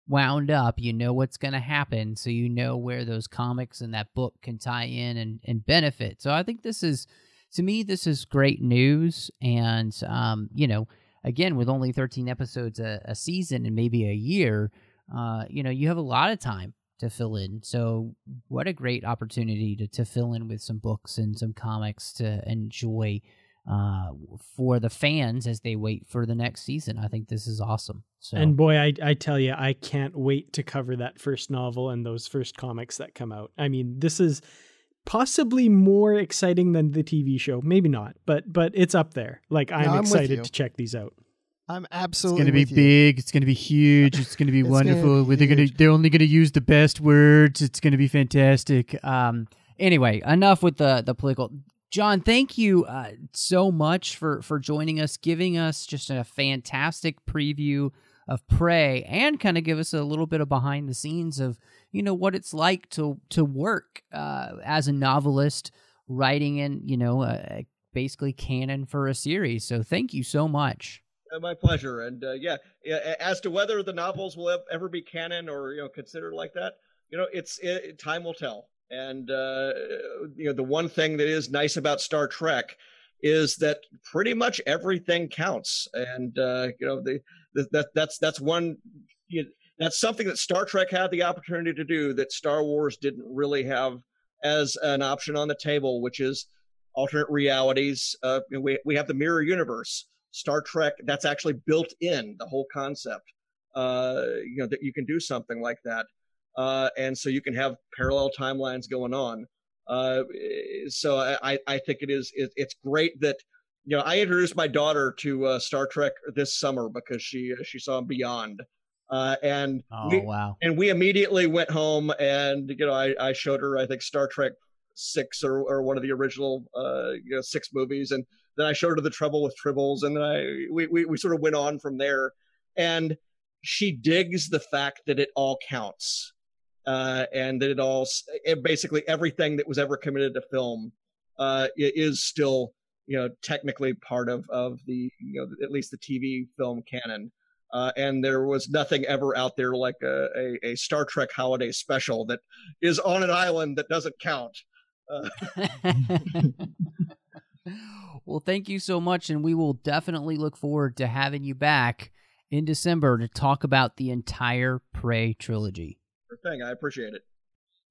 wound up. You know what's going to happen, so you know where those comics and that book can tie in and benefit. So I think to me, this is great news. And, again, with only 13 episodes a season and maybe a year, you have a lot of time to fill in. So what a great opportunity to fill in with some books and some comics to enjoy for the fans as they wait for the next season. I think this is awesome. So, and boy, I tell you, I can't wait to cover that first novel and those first comics that come out. I mean, this is possibly more exciting than the TV show. Maybe not, but it's up there. Like, I'm excited to check these out. I'm absolutely. It's going to be big. It's going to be huge. It's going to be wonderful. They're only going to use the best words. It's going to be fantastic. Anyway, enough with the political. John, thank you so much for joining us, giving us just a fantastic preview of Prey, and kind of give us a little bit of behind the scenes of what it's like to work as a novelist, writing in basically canon for a series. So thank you so much. My pleasure. And as to whether the novels will ever be canon or considered like that, time will tell. And the one thing that is nice about Star Trek is that pretty much everything counts. And that's one. that's something that Star Trek had the opportunity to do that Star Wars didn't really have as an option on the table, which is alternate realities. We have the mirror universe. Star Trek, that's actually built in the whole concept. That you can do something like that, and so you can have parallel timelines going on. So I think it's great that I introduced my daughter to Star Trek this summer because she saw Beyond, and wow! And we immediately went home and I showed her, I think, Star Trek 6 or one of the original 6 movies, and then I showed her The Trouble with Tribbles, and then we sort of went on from there, and she digs the fact that it all counts, and that basically everything that was ever committed to film is still technically part of the at least the TV film canon. And there was nothing ever out there like a Star Trek holiday special that is on an island that doesn't count. Well, thank you so much, and we will definitely look forward to having you back in December to talk about the entire Prey trilogy. Sure thing. I appreciate it.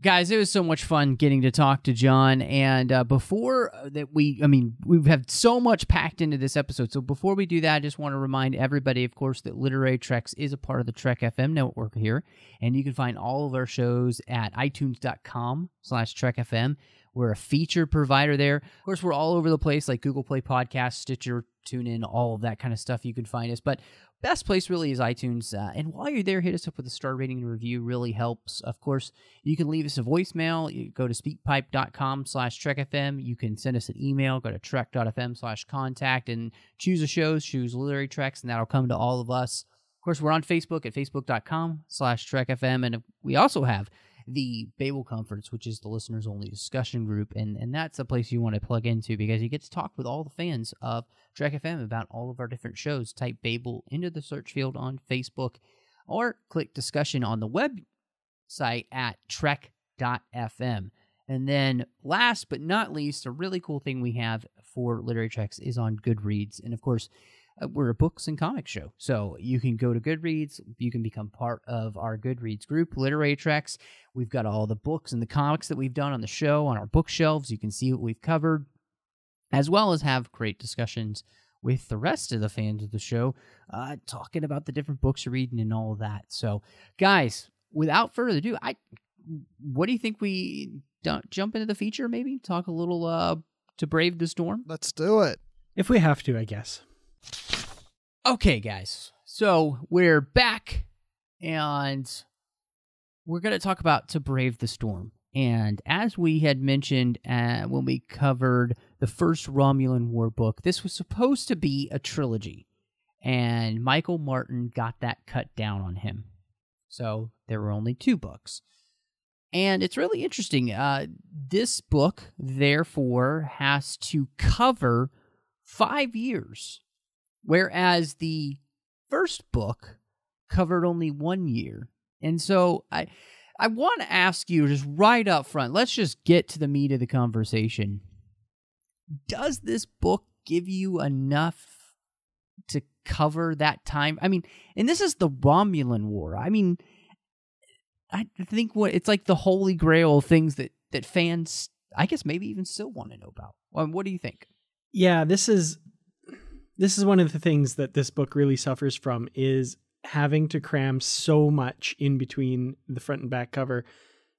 Guys, it was so much fun getting to talk to John, and before that we've had so much packed into this episode, so before we do that, I just want to remind everybody, of course, that Literary Treks is a part of the Trek.fm network here, and you can find all of our shows at itunes.com/Trek.fm. We're a feature provider there. Of course, we're all over the place, like Google Play Podcasts, Stitcher, TuneIn, all of that kind of stuff. You can find us, but best place really is iTunes. And while you're there, hit us up with a star rating and review. Really helps. Of course, you can leave us a voicemail. You go to speakpipe.com/TrekFM. You can send us an email. Go to Trek.fm/contact and choose a show. Choose Literary Treks, and that'll come to all of us. Of course, we're on Facebook at facebook.com/TrekFM. And we also have the Babel Conference, which is the listeners-only discussion group, and that's a place you want to plug into because you get to talk with all the fans of Trek FM about all of our different shows. Type Babel into the search field on Facebook, or click discussion on the website at Trek.fm. And then last but not least, a really cool thing we have for Literary Treks is on Goodreads. And of course, we're a books and comics show, so you can go to Goodreads. You can become part of our Goodreads group, Literary Treks. We've got all the books and the comics that we've done on the show on our bookshelves. You can see what we've covered, as well as have great discussions with the rest of the fans of the show, talking about the different books you're reading and all of that. So, guys, without further ado, what do you think we jump into the feature? Maybe talk a little to brave the storm. Let's do it. If we have to, I guess. Okay, guys, so we're back, and we're going to talk about To Brave the Storm. And as we had mentioned when we covered the first Romulan War book, this was supposed to be a trilogy, and Michael Martin got that cut down on him. So there were only 2 books. And it's really interesting. This book, therefore, has to cover 5 years. Whereas the first book covered only 1 year. And so I want to ask you just right up front, let's just get to the meat of the conversation. Does this book give you enough to cover that time? I mean, and this is the Romulan War. I mean, I think it's like the holy grail of things that fans, I guess, maybe even still want to know about. What do you think? Yeah, this is one of the things that this book really suffers from, is having to cram so much in between the front and back cover.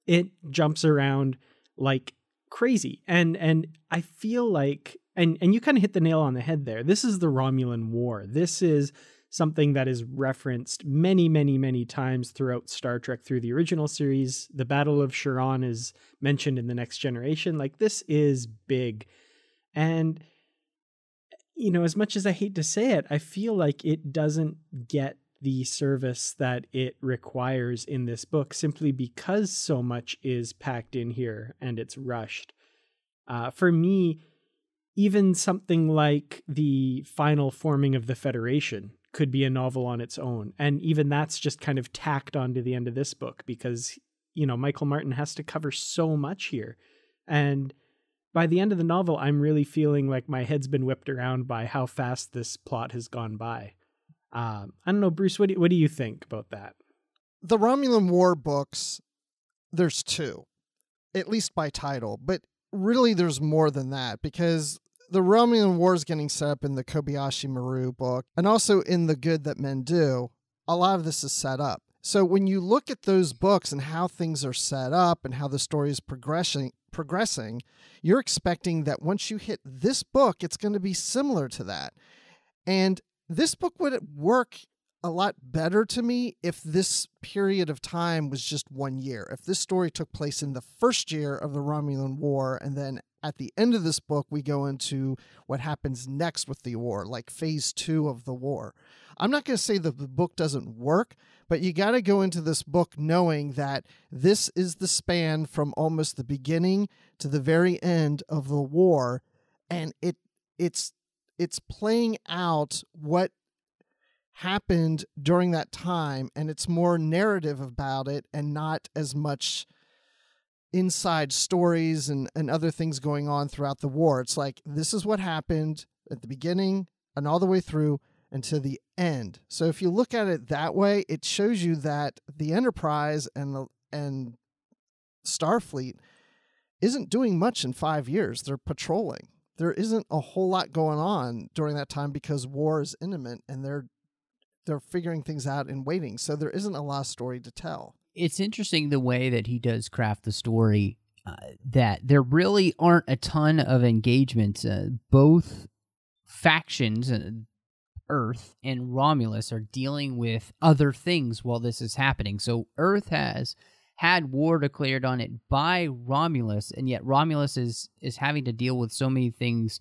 It jumps around like crazy. And I feel like, and you kind of hit the nail on the head there. This is the Romulan War. This is something that is referenced many, many, many times throughout Star Trek through the original series. The Battle of Sharon is mentioned in The Next Generation. Like, this is big. And as much as I hate to say it, I feel like it doesn't get the service that it requires in this book simply because so much is packed in here and it's rushed. For me, even something like the final forming of the Federation could be a novel on its own. And even that's just kind of tacked onto the end of this book because, Michael Martin has to cover so much here. And by the end of the novel, I'm really feeling like my head's been whipped around by how fast this plot has gone by. I don't know, Bruce, what do you think about that? the Romulan War books, there's 2, at least by title, but really there's more than that, because the Romulan War is getting set up in the Kobayashi Maru book, and also in The Good That Men Do. A lot of this is set up. So when you look at those books and how things are set up and how the story is progressing, you're expecting that once you hit this book, it's going to be similar to that. And this book would work a lot better to me if this period of time was just 1 year. If this story took place in the first year of the Romulan War, and then at the end of this book, we go into what happens next with the war, like phase 2 of the war. I'm not going to say that the book doesn't work, but you got to go into this book knowing that this is the span from almost the beginning to the very end of the war, and it's playing out what happened during that time, and it's more narrative about it and not as much inside stories and other things going on throughout the war. It's like, this is what happened at the beginning and all the way through and to the end. So if you look at it that way, it shows you that the Enterprise and Starfleet isn't doing much in 5 years. They're patrolling. There isn't a whole lot going on during that time because war is imminent, and they're figuring things out and waiting. So there isn't a lot of story to tell. It's interesting the way that he does craft the story, that there really aren't a ton of engagements. Both factions, Earth and Romulus, are dealing with other things while this is happening. So Earth has had war declared on it by Romulus, and yet Romulus is having to deal with so many things,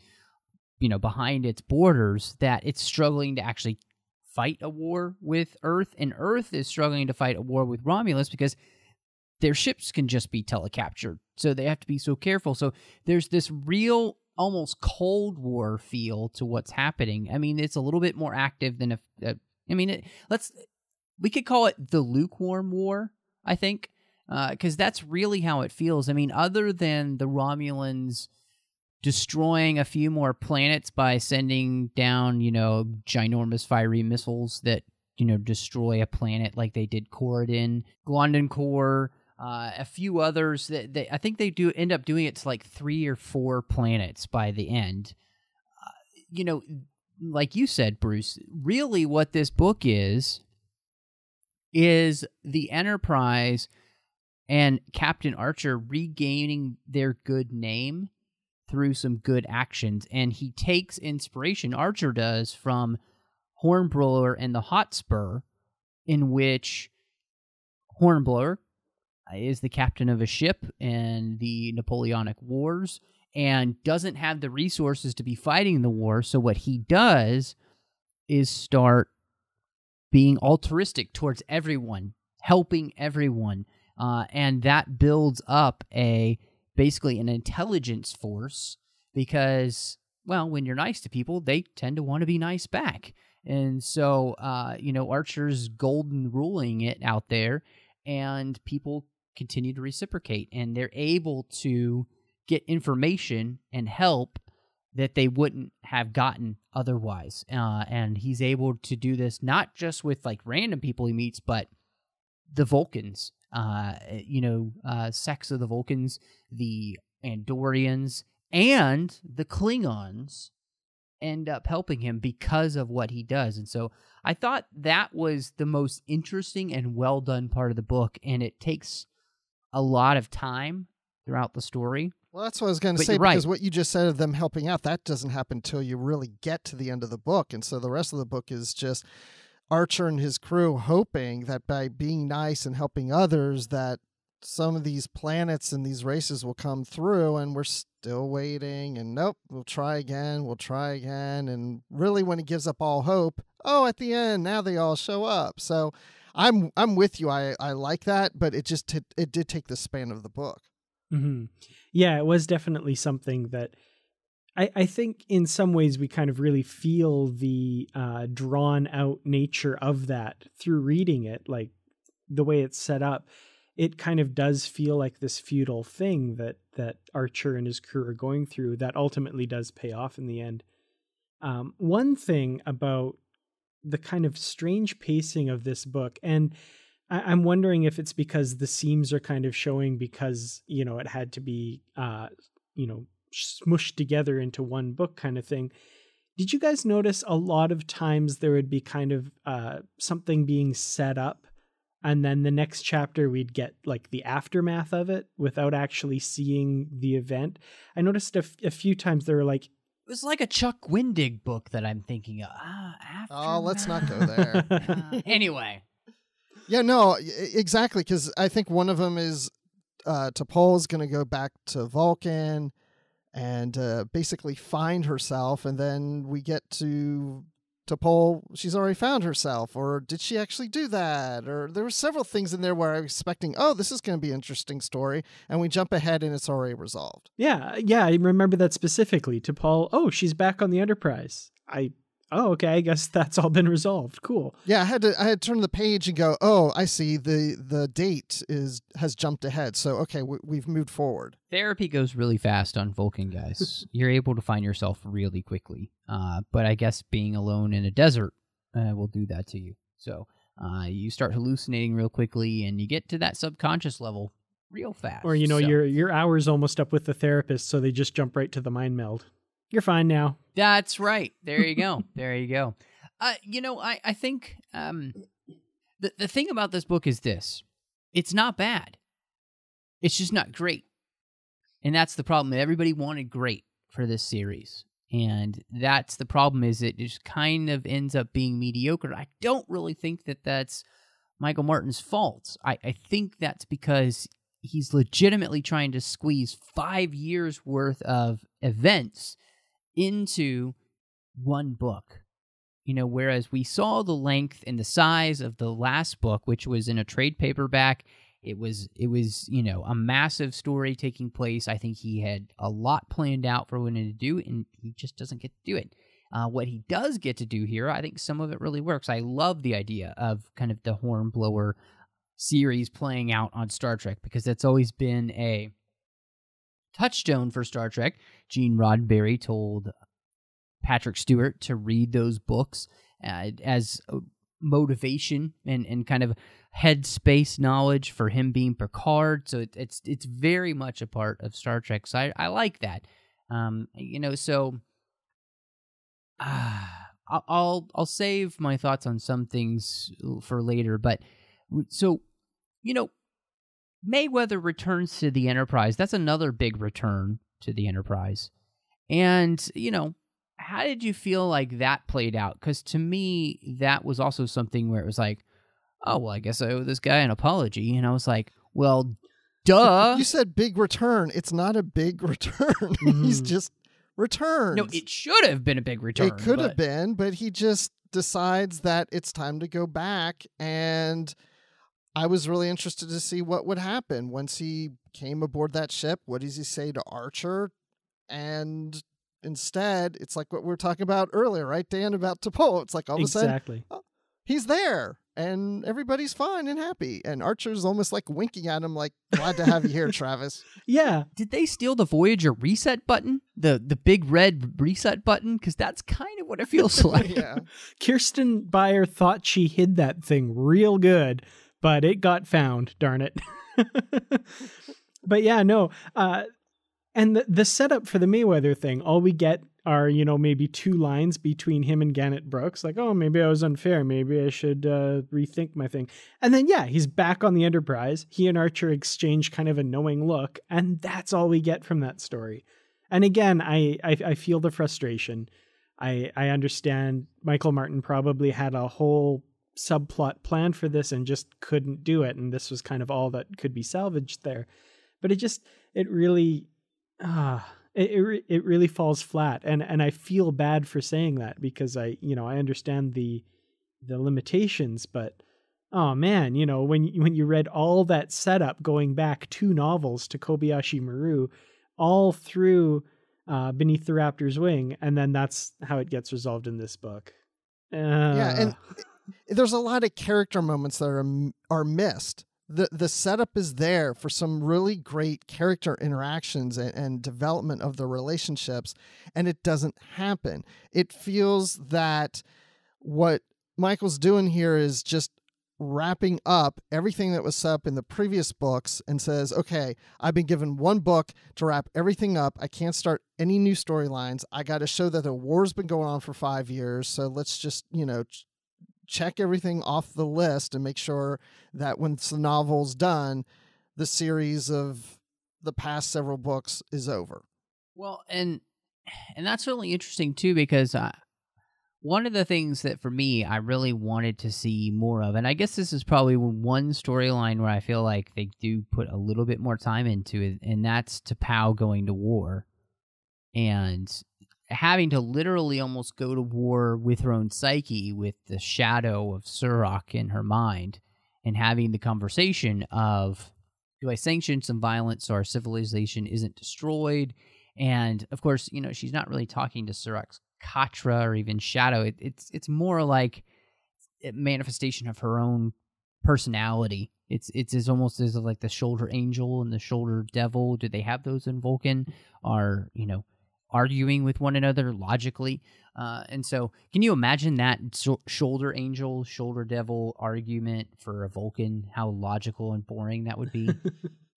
behind its borders, that it's struggling to actually fight a war with Earth, and Earth is struggling to fight a war with Romulus because their ships can just be telecaptured, so they have to be so careful. So there's this real, almost Cold War feel to what's happening. I mean, it's a little bit more active than we could call it the Lukewarm War, I think, because that's really how it feels. I mean, other than the Romulans destroying a few more planets by sending down, ginormous fiery missiles that, destroy a planet like they did Corridon, Glandencore, a few others that I think they do end up doing it to like 3 or 4 planets by the end. Like you said, Bruce, really what this book is the Enterprise and Captain Archer regaining their good name through some good actions. And he takes inspiration, Archer does, from Hornblower and the Hotspur, in which Hornblower is the captain of a ship in the Napoleonic Wars and doesn't have the resources to be fighting the war. So what he does is start being altruistic towards everyone, helping everyone. And that builds up basically an intelligence force, because, well, when you're nice to people, they tend to want to be nice back. And so, Archer's golden ruling it out there, and people continue to reciprocate, and they're able to get information and help that they wouldn't have gotten otherwise. And he's able to do this not just with like random people he meets, but the Vulcans. Sects of the Vulcans, the Andorians, and the Klingons end up helping him because of what he does. And so I thought that was the most interesting and well done part of the book, and it takes a lot of time throughout the story. Well, that's what I was going to say, because what you just said of them helping out, that doesn't happen until you really get to the end of the book. And so the rest of the book is just Archer and his crew hoping that by being nice and helping others, that some of these planets and these races will come through, and we're still waiting, and nope, we'll try again. And really, when he gives up all hope, at the end, now they all show up. So I'm with you. I like that, but it did take the span of the book. Mm-hmm. Yeah, it was definitely something that I think in some ways we kind of really feel the drawn out nature of that through reading it. Like the way it's set up, it kind of does feel like this futile thing that Archer and his crew are going through that ultimately does pay off in the end. One thing about the kind of strange pacing of this book, and I'm wondering if it's because the seams are kind of showing because, it had to be, smushed together into one book kind of thing. Did you guys notice a lot of times there would be kind of something being set up, and then the next chapter we'd get like the aftermath of it without actually seeing the event? I noticed a few times there were like, it was like a Chuck Wendig book that I'm thinking of. Oh, let's not go there. Anyway. Yeah, no, exactly, because I think one of them is T'Pol's going to go back to Vulcan and basically find herself, and then we get to T'Pol, she's already found herself, or did she actually do that? Or there were several things in there where I was expecting, this is going to be an interesting story, and we jump ahead and it's already resolved. Yeah, I remember that specifically. T'Pol, she's back on the Enterprise. Okay, I guess that's all been resolved. Cool. Yeah, I had to turn the page and go, I see, the date has jumped ahead. So, okay, we've moved forward. Therapy goes really fast on Vulcan, guys. You're able to find yourself really quickly. But I guess being alone in a desert will do that to you. So you start hallucinating real quickly, and you get to that subconscious level real fast. Or, your hour's almost up with the therapist, so they just jump right to the mind meld. You're fine now. That's right. There you go. There you go. I think the thing about this book is this. It's not bad. It's just not great. And that's the problem. Everybody wanted great for this series. And that's the problem, is it just kind of ends up being mediocre. I don't really think that that's Michael Martin's fault. I think that's because he's legitimately trying to squeeze 5 years worth of events into one book, whereas we saw the length and the size of the last book, which was in a trade paperback. It was a massive story taking place. I think he had a lot planned out for when to do, and he just doesn't get to do it. What he does get to do here, I think some of it really works. I love the idea of kind of the Hornblower series playing out on Star Trek, because that's always been a touchstone for Star Trek. Gene Roddenberry told Patrick Stewart to read those books as motivation and kind of headspace knowledge for him being Picard. So it's very much a part of Star Trek. So I like that. So I'll save my thoughts on some things for later. But so Mayweather returns to the Enterprise. That's another big return to the Enterprise. And, how did you feel like that played out? Because to me, that was also something where it was like, oh, well, I guess I owe this guy an apology. And I was like, well, duh. You said big return. It's not a big return. He's just returned. No, it should have been a big return. It could have been, but he just decides that it's time to go back. And I was really interested to see what would happen once he came aboard that ship. What does he say to Archer? And instead, it's like what we were talking about earlier, right, Dan, about T'Pol. It's like all of a sudden, he's there, and everybody's fine and happy. And Archer's almost like winking at him, like, glad to have you here, Travis. Yeah. Did they steal the Voyager reset button? The big red reset button? Because that's kind of what it feels like. Yeah. Kirsten Beyer thought she hid that thing real good, but it got found, darn it. But yeah, no. And the setup for the Mayweather thing, all we get are, maybe 2 lines between him and Gannett Brooks. Like, oh, maybe I was unfair. Maybe I should rethink my thing. And then, yeah, he's back on the Enterprise. He and Archer exchange kind of a knowing look. And that's all we get from that story. And again, I feel the frustration. I understand Michael Martin probably had a whole subplot planned for this and just couldn't do it. And this was kind of all that could be salvaged there. But it really falls flat. And I feel bad for saying that, because I understand the limitations, but oh man, when you read all that setup going back 2 novels to Kobayashi Maru, all through Beneath the Raptor's Wing, and then that's how it gets resolved in this book. Yeah, and there's a lot of character moments that are missed. The setup is there for some really great character interactions and development of the relationships, and it doesn't happen. It feels that what Michael's doing here is just wrapping up everything that was set up in the previous books and says, okay, I've been given one book to wrap everything up. I can't start any new storylines. I got to show that the war's been going on for 5 years. So let's just, check everything off the list and make sure that when the novel's done, the series of the past several books is over. Well, and that's really interesting too, because one of the things that for me I really wanted to see more of, and I guess this is probably one storyline where I feel like they do put a little bit more time into it, and that's T'Pau going to war and having to literally almost go to war with her own psyche, with the shadow of Surak in her mind, and having the conversation of, do I sanction some violence so our civilization isn't destroyed? And of course, she's not really talking to Surak's Katra or even shadow. It's more like a manifestation of her own personality. It's almost as like the shoulder angel and the shoulder devil. Do they have those in Vulcan? Are arguing with one another logically? And so, can you imagine that shoulder angel, shoulder devil argument for a Vulcan? How logical and boring that would be.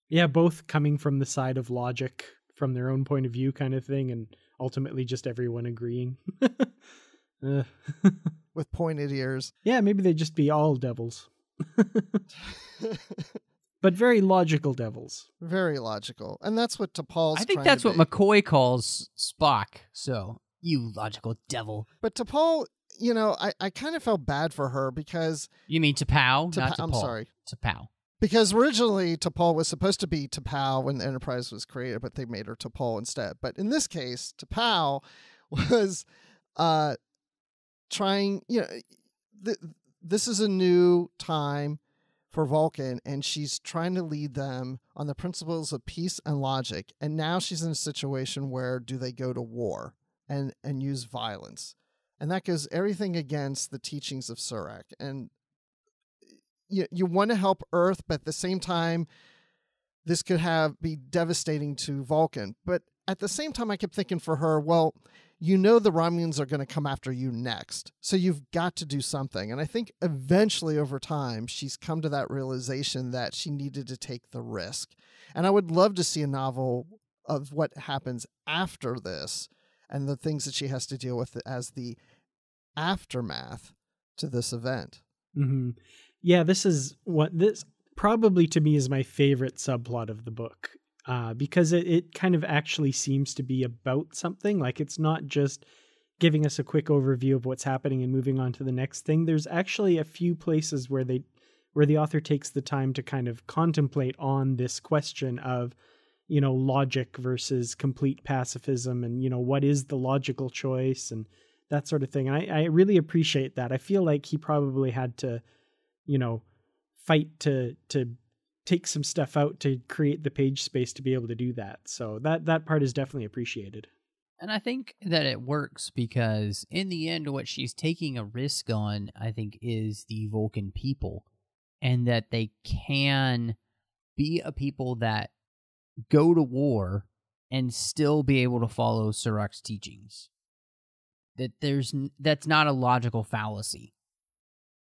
Yeah, both coming from the side of logic, from their own point of view, kind of thing, and ultimately just everyone agreeing. With pointed ears. Yeah, maybe they'd just be all devils. But very logical devils. Very logical. And that's what T'Pol's I think that's what McCoy calls Spock. So, you logical devil. But T'Pol, I kind of felt bad for her because... You mean T'Pau? Not T'Pol. I'm sorry. T'Pau. Because originally T'Pol was supposed to be T'Pau when the Enterprise was created, but they made her T'Pol instead. But in this case, T'Pau was trying... this is a new time for Vulcan, and she's trying to lead them on the principles of peace and logic. And now she's in a situation where do they go to war and use violence? And that goes everything against the teachings of Surak. And you want to help Earth, but at the same time, this could be devastating to Vulcan. But at the same time, I kept thinking for her, well, the Romulans are going to come after you next. So you've got to do something. And I think eventually over time, she's come to that realization that she needed to take the risk. And I would love to see a novel of what happens after this and the things that she has to deal with as the aftermath to this event. Mm-hmm. Yeah, this probably to me is my favorite subplot of the book. Because it kind of actually seems to be about something. Like, it's not just giving us a quick overview of what's happening and moving on to the next thing. There's actually a few places where the author takes the time to kind of contemplate on this question of, logic versus complete pacifism, and, what is the logical choice and that sort of thing. And I really appreciate that. I feel like he probably had to, fight to take some stuff out to create the page space to be able to do that. So that part is definitely appreciated. And I think that it works because in the end, what she's taking a risk on, I think, is the Vulcan people, and that they can be a people that go to war and still be able to follow Surak's teachings. That's not a logical fallacy,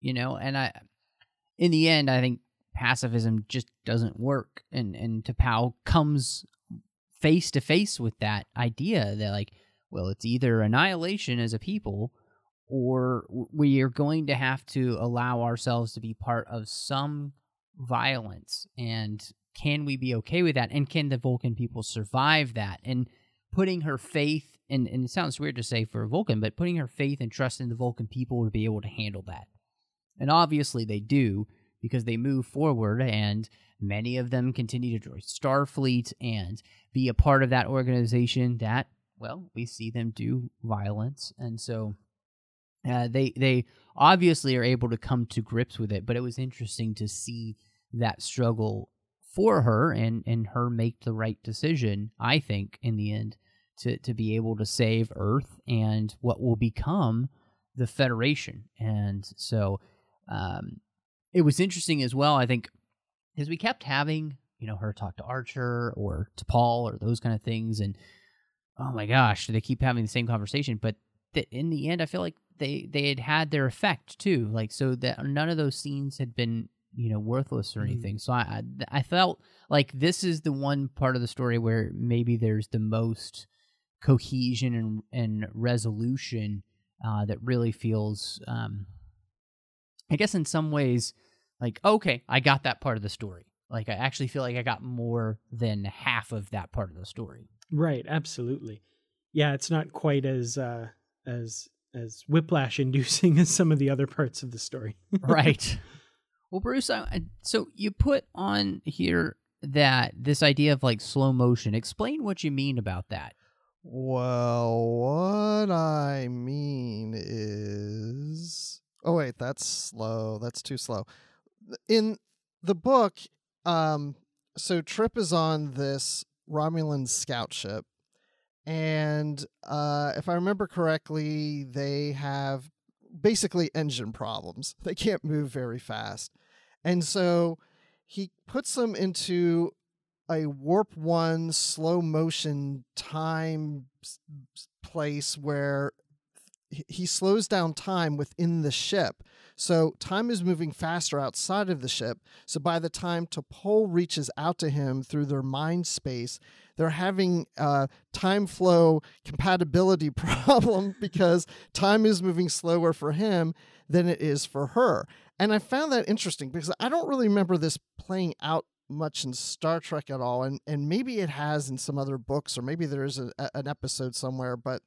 and in the end, I think pacifism just doesn't work, and T'Pau comes face to face with that idea that, it's either annihilation as a people, or we are going to have to allow ourselves to be part of some violence. And can we be okay with that? And can the Vulcan people survive that? And putting her faith, and it sounds weird to say for a Vulcan, but putting her faith and trust in the Vulcan people to be able to handle that. And obviously they do, because they move forward, and many of them continue to join Starfleet and be a part of that organization that, we see them do violence. And so they obviously are able to come to grips with it, but it was interesting to see that struggle for her and her make the right decision, I think, in the end, to be able to save Earth and what will become the Federation. And so it was interesting as well, I think, because we kept having, her talk to Archer or to Paul or those kind of things, and oh my gosh, they keep having the same conversation. But in the end, I feel like they had their effect too, like, so that none of those scenes had been, worthless or anything. So I felt like this is the one part of the story where maybe there's the most cohesion and resolution that really feels, I guess in some ways, like, okay, I got that part of the story. Like, I actually feel like I got more than half of that part of the story. Right, absolutely. Yeah, it's not quite as whiplash inducing as some of the other parts of the story. Right. Well, Bruce, so you put on here that this idea of like slow motion. Explain what you mean about that. Well, what I mean is... Oh, wait, that's slow. That's too slow. In the book, so Trip is on this Romulan scout ship, and if I remember correctly, they have basically engine problems. They can't move very fast. And so he puts them into a warp 1 slow motion time place where he slows down time within the ship. So time is moving faster outside of the ship. So by the time T'Pol reaches out to him through their mind space, they're having a time flow compatibility problem because time is moving slower for him than it is for her. And I found that interesting because I don't really remember this playing out much in Star Trek at all. And maybe it has in some other books, or maybe there is an episode somewhere, but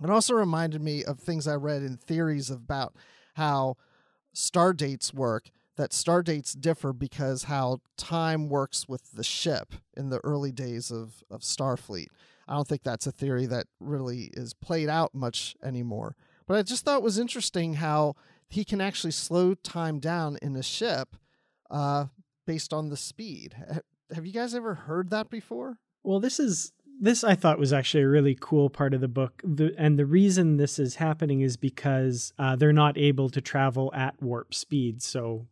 it also reminded me of things I read in theories about how star dates work, that star dates differ because how time works with the ship in the early days of Starfleet. I don't think that's a theory that really is played out much anymore. But I just thought it was interesting how he can actually slow time down in a ship based on the speed. Have you guys ever heard that before? Well, this I thought was actually a really cool part of the book. And the reason this is happening is because they're not able to travel at warp speed. So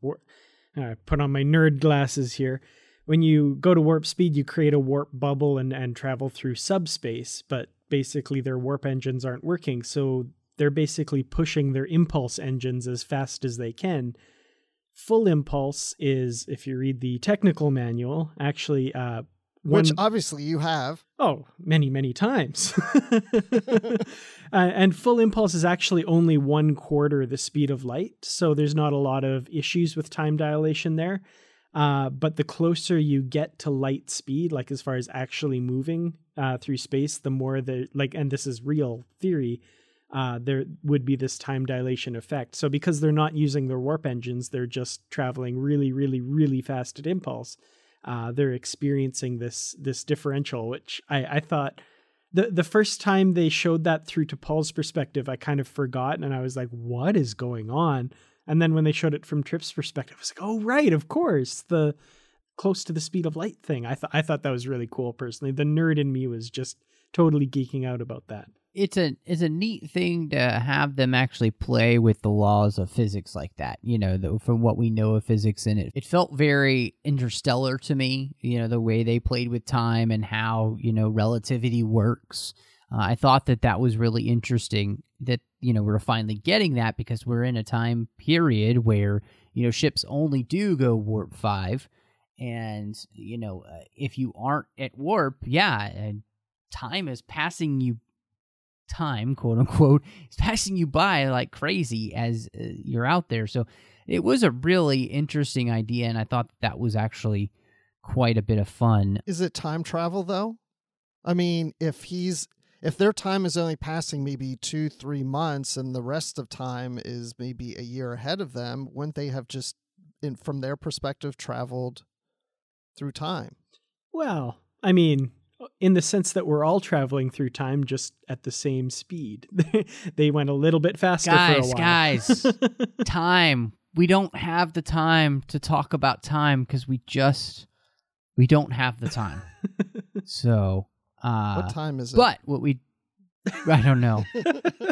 I put on my nerd glasses here. When you go to warp speed, you create a warp bubble and travel through subspace. But basically their warp engines aren't working. So they're basically pushing their impulse engines as fast as they can. Full impulse is, if you read the technical manual, actually... Which obviously you have. Oh, many, many times. And full impulse is actually only 1/4 the speed of light. So there's not a lot of issues with time dilation there. But the closer you get to light speed, like as far as actually moving through space, the more and this is real theory, there would be this time dilation effect. So because they're not using their warp engines, they're just traveling really, really, really fast at impulse. They're experiencing this differential, which I thought the first time they showed that through T'Pol's perspective, I kind of forgot, and I was like, what is going on? And then when they showed it from Trip's perspective, I was like, oh, right, of course, the close to the speed of light thing. I thought that was really cool, personally. The nerd in me was just totally geeking out about that. It's a neat thing to have them actually play with the laws of physics like that, from what we know of physics in it. It felt very Interstellar to me, the way they played with time and how, relativity works. I thought that was really interesting that, we're finally getting that because we're in a time period where, ships only do go warp 5. And, if you aren't at warp, time is passing you time, quote unquote, is passing you by like crazy as you're out there. So it was a really interesting idea, and I thought that was actually quite a bit of fun. Is it time travel though? I mean, if their time is only passing maybe 2-3 months and the rest of time is maybe a year ahead of them, wouldn't they have just, from their perspective, traveled through time? Well, I mean, in the sense that we're all traveling through time just at the same speed. They went a little bit faster for a while. Guys, time. We don't have the time to talk about time because we don't have the time. So, what time is it? But I don't know.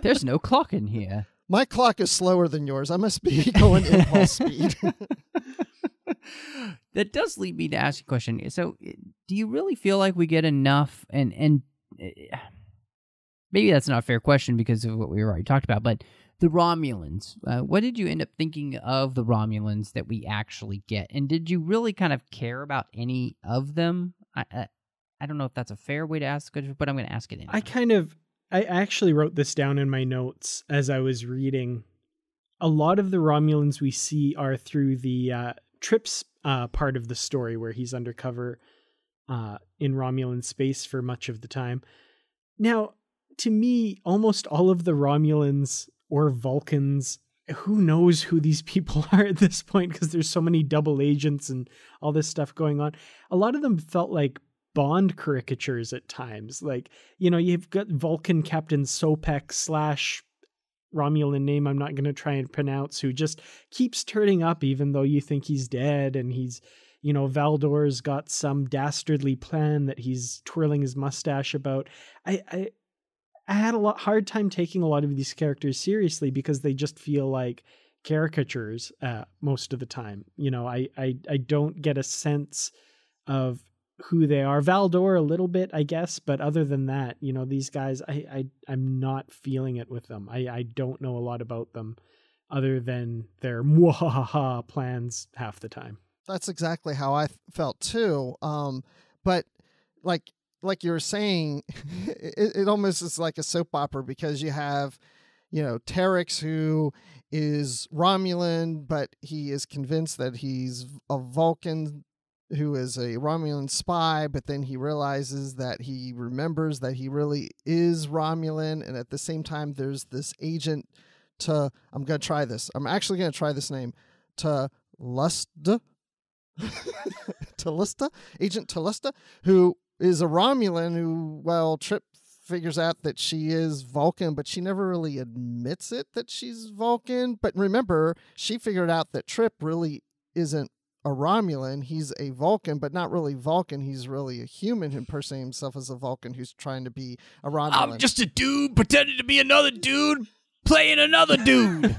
There's no clock in here. My clock is slower than yours. I must be going impulse speed. That does lead me to ask you a question. So, do you really feel like we get enough? And maybe that's not a fair question because of what we already talked about. But the Romulans. What did you end up thinking of the Romulans that we actually get? And did you really kind of care about any of them? I don't know if that's a fair way to ask it, but I'm going to ask it anyway. I actually wrote this down in my notes as I was reading. A lot of the Romulans we see are through the Trip's part of the story where he's undercover in Romulan space for much of the time. Now, to me, almost all of the Romulans or Vulcans, who knows who these people are at this point because there's so many double agents and all this stuff going on. A lot of them felt like Bond caricatures at times. Like, you've got Vulcan Captain Sopek / Romulan name I'm not going to try and pronounce, who just keeps turning up even though you think he's dead, and he's, Valdor's got some dastardly plan that he's twirling his mustache about. I had a hard time taking a lot of these characters seriously because they just feel like caricatures most of the time. I don't get a sense of who they are. Valdor a little bit, I guess, but other than that, these guys, I'm not feeling it with them. I don't know a lot about them other than their mwahaha plans half the time. That's exactly how I felt too. But like you were saying, it almost is like a soap opera because you have, Terex, who is Romulan, but he is convinced that he's a Vulcan who is a Romulan spy, but then he realizes that he remembers that he really is Romulan. And at the same time, there's this agent I'm going to try this. I'm actually going to try this name. Agent Talista, who is a Romulan who, Trip figures out that she is Vulcan, but she never really admits it that she's Vulcan. But remember, she figured out that Trip really isn't a Romulan. He's a Vulcan, but not really Vulcan. He's really a human impersonating himself as a Vulcan who's trying to be a Romulan. I'm just a dude pretending to be another dude playing another dude.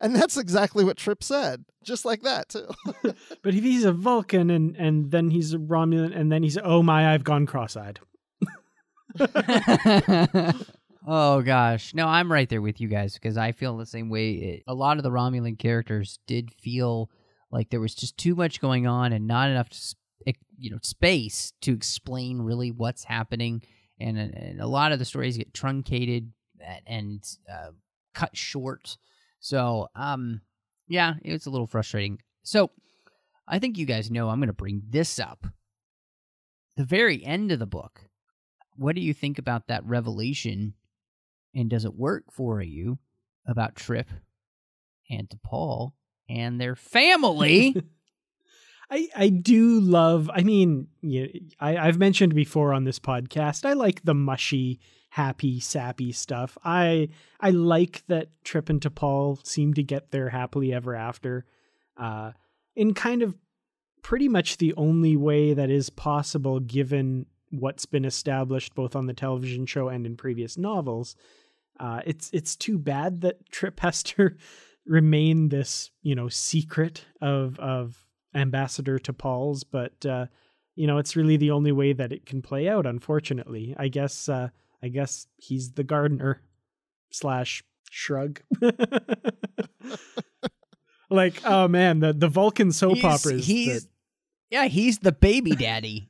And that's exactly what Trip said. Just like that, too. But if he's a Vulcan and then he's a Romulan and then he's, oh my, I've gone cross-eyed. Oh, gosh. No, I'm right there with you guys because I feel the same way. A lot of the Romulan characters did feel like there was just too much going on and not enough space to explain really what's happening. And a lot of the stories get truncated and cut short. So, yeah, it's a little frustrating. So, I think you guys know I'm going to bring this up. The very end of the book. What do you think about that revelation? And does it work for you about Trip and T'Pol and their family? I do love, I've mentioned before on this podcast, I like the mushy, happy, sappy stuff. I like that Trip and T'Pol seem to get their happily ever after in kind of pretty much the only way that is possible given what's been established both on the television show and in previous novels. It's too bad that Trip has to remain this, secret of Ambassador T'Pol's, but it's really the only way that it can play out, unfortunately. I guess he's the gardener / shrug. Like, oh man, the Vulcan soap operas. He's the baby daddy.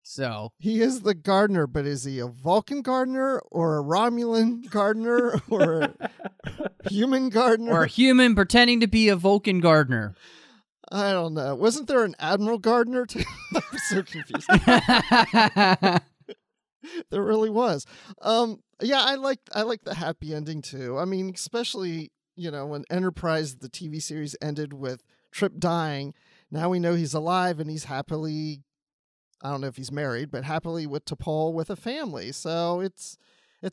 So he is the gardener, but is he a Vulcan gardener or a Romulan gardener or a human gardener? Or a human pretending to be a Vulcan gardener? I don't know. Wasn't there an Admiral Gardener too? I'm so confused. There really was. Yeah, I like the happy ending too. Especially, when Enterprise, the TV series, ended with Trip dying. Now we know he's alive and he's happily, I don't know if he's married, but happily with T'Pol with a family. So it's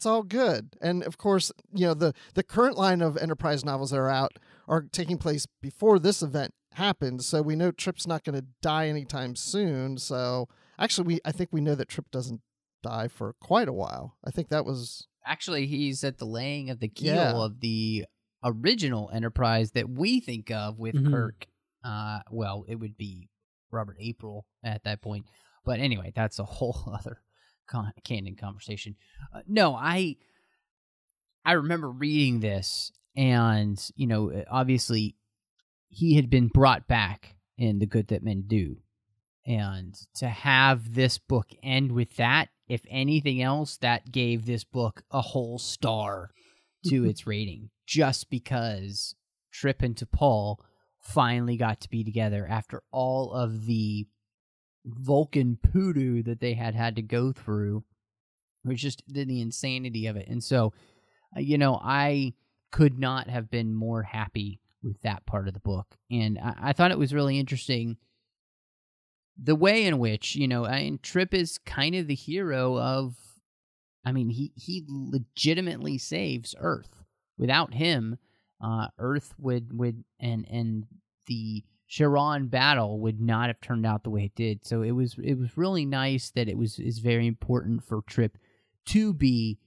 all good. And of course, the current line of Enterprise novels that are out are taking place before this event happened. So we know Trip's not going to die anytime soon. So actually, I think we know that Trip doesn't die for quite a while. I think that was... Actually, he's at the laying of the keel of the original Enterprise that we think of with Kirk. Well, it would be Robert April at that point. But anyway, that's a whole other canon conversation. No, I I remember reading this, and, you know, obviously he had been brought back in The Good That Men Do. And to have this book end with that, if anything else, that gave this book a whole star to its rating, just because Trip and T'Pol finally got to be together after all of the Vulcan poodoo that they had to go through, which just the insanity of it. And so, you know, I could not have been more happy with that part of the book. And I thought it was really interesting the way in which, you know, Trip is kind of the hero of, I mean, he legitimately saves Earth. Without him, Earth would and the Charon battle would not have turned out the way it did. So it was really nice that is very important for Trip to be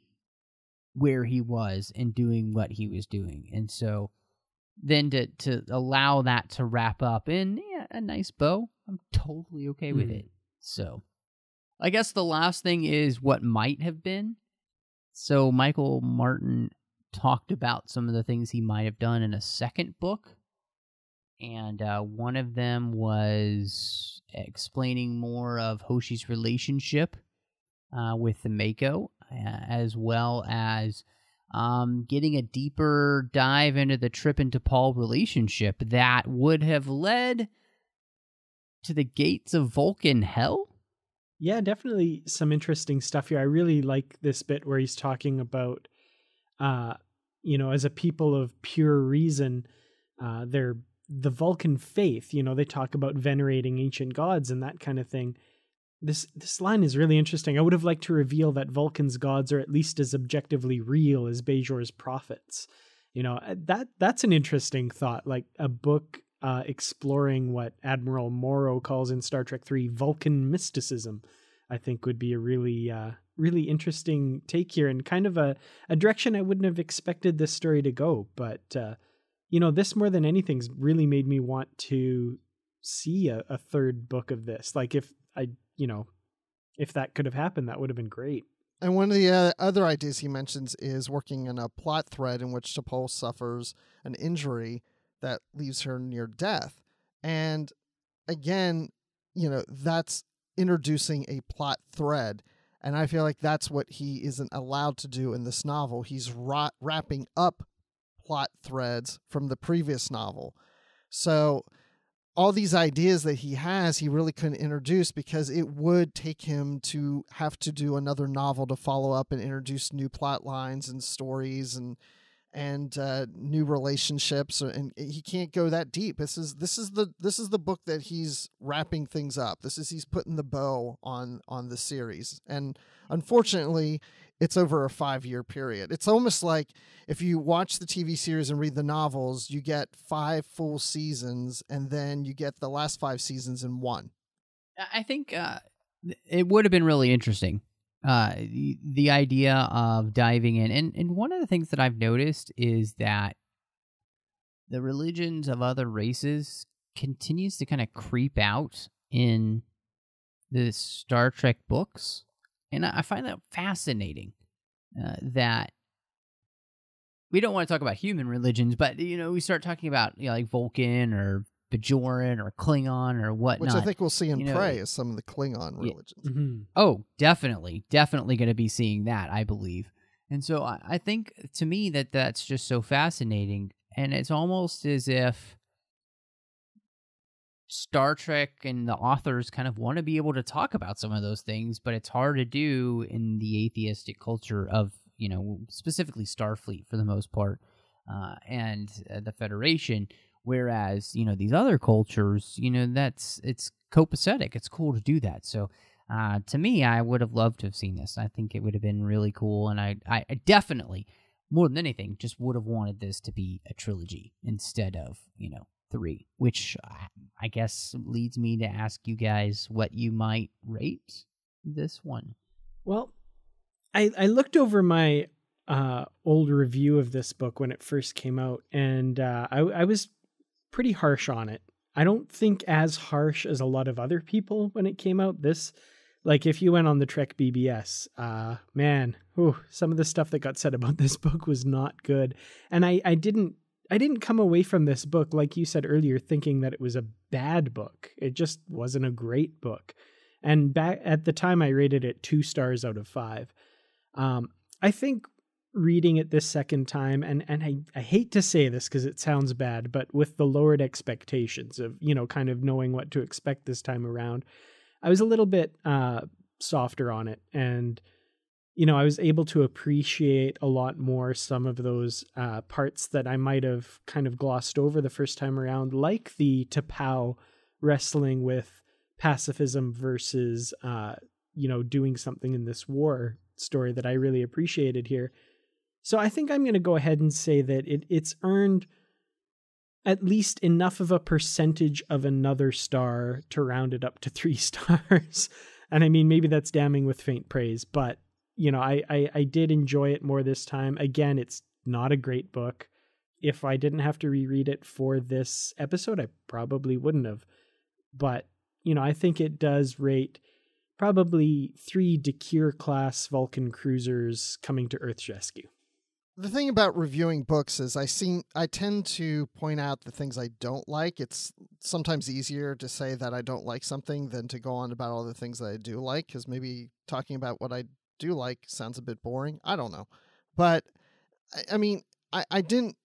where he was and doing what he was doing. And so then to allow that to wrap up in a nice bow, I'm totally okay with it. So I guess the last thing is what might have been. So Michael Martin talked about some of the things he might have done in a second book. And one of them was explaining more of Hoshi's relationship with the Mako, as well as getting a deeper dive into the Trip and T'Pol relationship that would have led to the gates of Vulcan hell? Yeah, definitely some interesting stuff here. I really like this bit where he's talking about, you know, as a people of pure reason, they're the Vulcan faith. You know, they talk about venerating ancient gods and that kind of thing. This line is really interesting. I would have liked to reveal that Vulcan's gods are at least as objectively real as Bajor's prophets. You know, that's an interesting thought, like a book exploring what Admiral Morrow calls in Star Trek III Vulcan mysticism, I think would be a really, really interesting take here, and kind of a direction I wouldn't have expected this story to go. But, you know, this more than anything's really made me want to see a third book of this. Like if that could have happened, that would have been great. And one of the other ideas he mentions is working in a plot thread in which T'Pol suffers an injury that leaves her near death. And again, you know, that's introducing a plot thread. And I feel like that's what he isn't allowed to do in this novel. He's wrapping up plot threads from the previous novel. So all these ideas that he has, he really couldn't introduce because it would take him to have to do another novel to follow up and introduce new plot lines and stories and new relationships, and he can't go that deep. This is the book that he's wrapping things up. He's putting the bow on the series, and unfortunately, it's over a 5-year period. It's almost like if you watch the TV series and read the novels, you get 5 full seasons, and then you get the last 5 seasons in one. I think it would have been really interesting. The idea of diving in. And one of the things that I've noticed is that the religions of other races continues to kind of creep out in the Star Trek books. And I find that fascinating, that we don't want to talk about human religions, but, you know, we start talking about, you know, like Vulcan or Bajoran or Klingon or whatnot. Which I think we'll see in Prey as some of the Klingon religions. Mm-hmm. Oh, definitely going to be seeing that, I believe. And so I think, to me, that's just so fascinating. And it's almost as if Star Trek and the authors kind of want to be able to talk about some of those things, but it's hard to do in the atheistic culture of, you know, specifically Starfleet for the most part, and the Federation. Whereas, you know, these other cultures, you know, it's copacetic. It's cool to do that. So, to me, I would have loved to have seen this. I think it would have been really cool. And I definitely, more than anything, just would have wanted this to be a trilogy instead of, you know, 3, which I guess leads me to ask you guys what you might rate this one. Well, I looked over my old review of this book when it first came out, and I was pretty harsh on it. I don't think as harsh as a lot of other people when it came out. This Like if you went on the Trek BBS, man, some of the stuff that got said about this book was not good. And I didn't come away from this book, like you said earlier, thinking that it was a bad book. It just wasn't a great book. And back at the time, I rated it 2 stars out of 5. I think reading it this second time, and I hate to say this because it sounds bad, but with the lowered expectations of, kind of knowing what to expect this time around, I was a little bit softer on it. And, I was able to appreciate a lot more some of those parts that I might have kind of glossed over the first time around, like the T'Pau wrestling with pacifism versus, doing something in this war story that I really appreciated here. So I think I'm going to go ahead and say that it's earned at least enough of a percentage of another star to round it up to 3 stars. And I mean, maybe that's damning with faint praise, but I did enjoy it more this time. Again, it's not a great book. If I didn't have to reread it for this episode, I probably wouldn't have. But, I think it does rate probably 3 Dakir class Vulcan cruisers coming to Earth's rescue. The thing about reviewing books is I tend to point out the things I don't like. It's sometimes easier to say that I don't like something than to go on about all the things that I do like, because maybe talking about what I do like sounds a bit boring. I don't know. But, I mean, I didn't...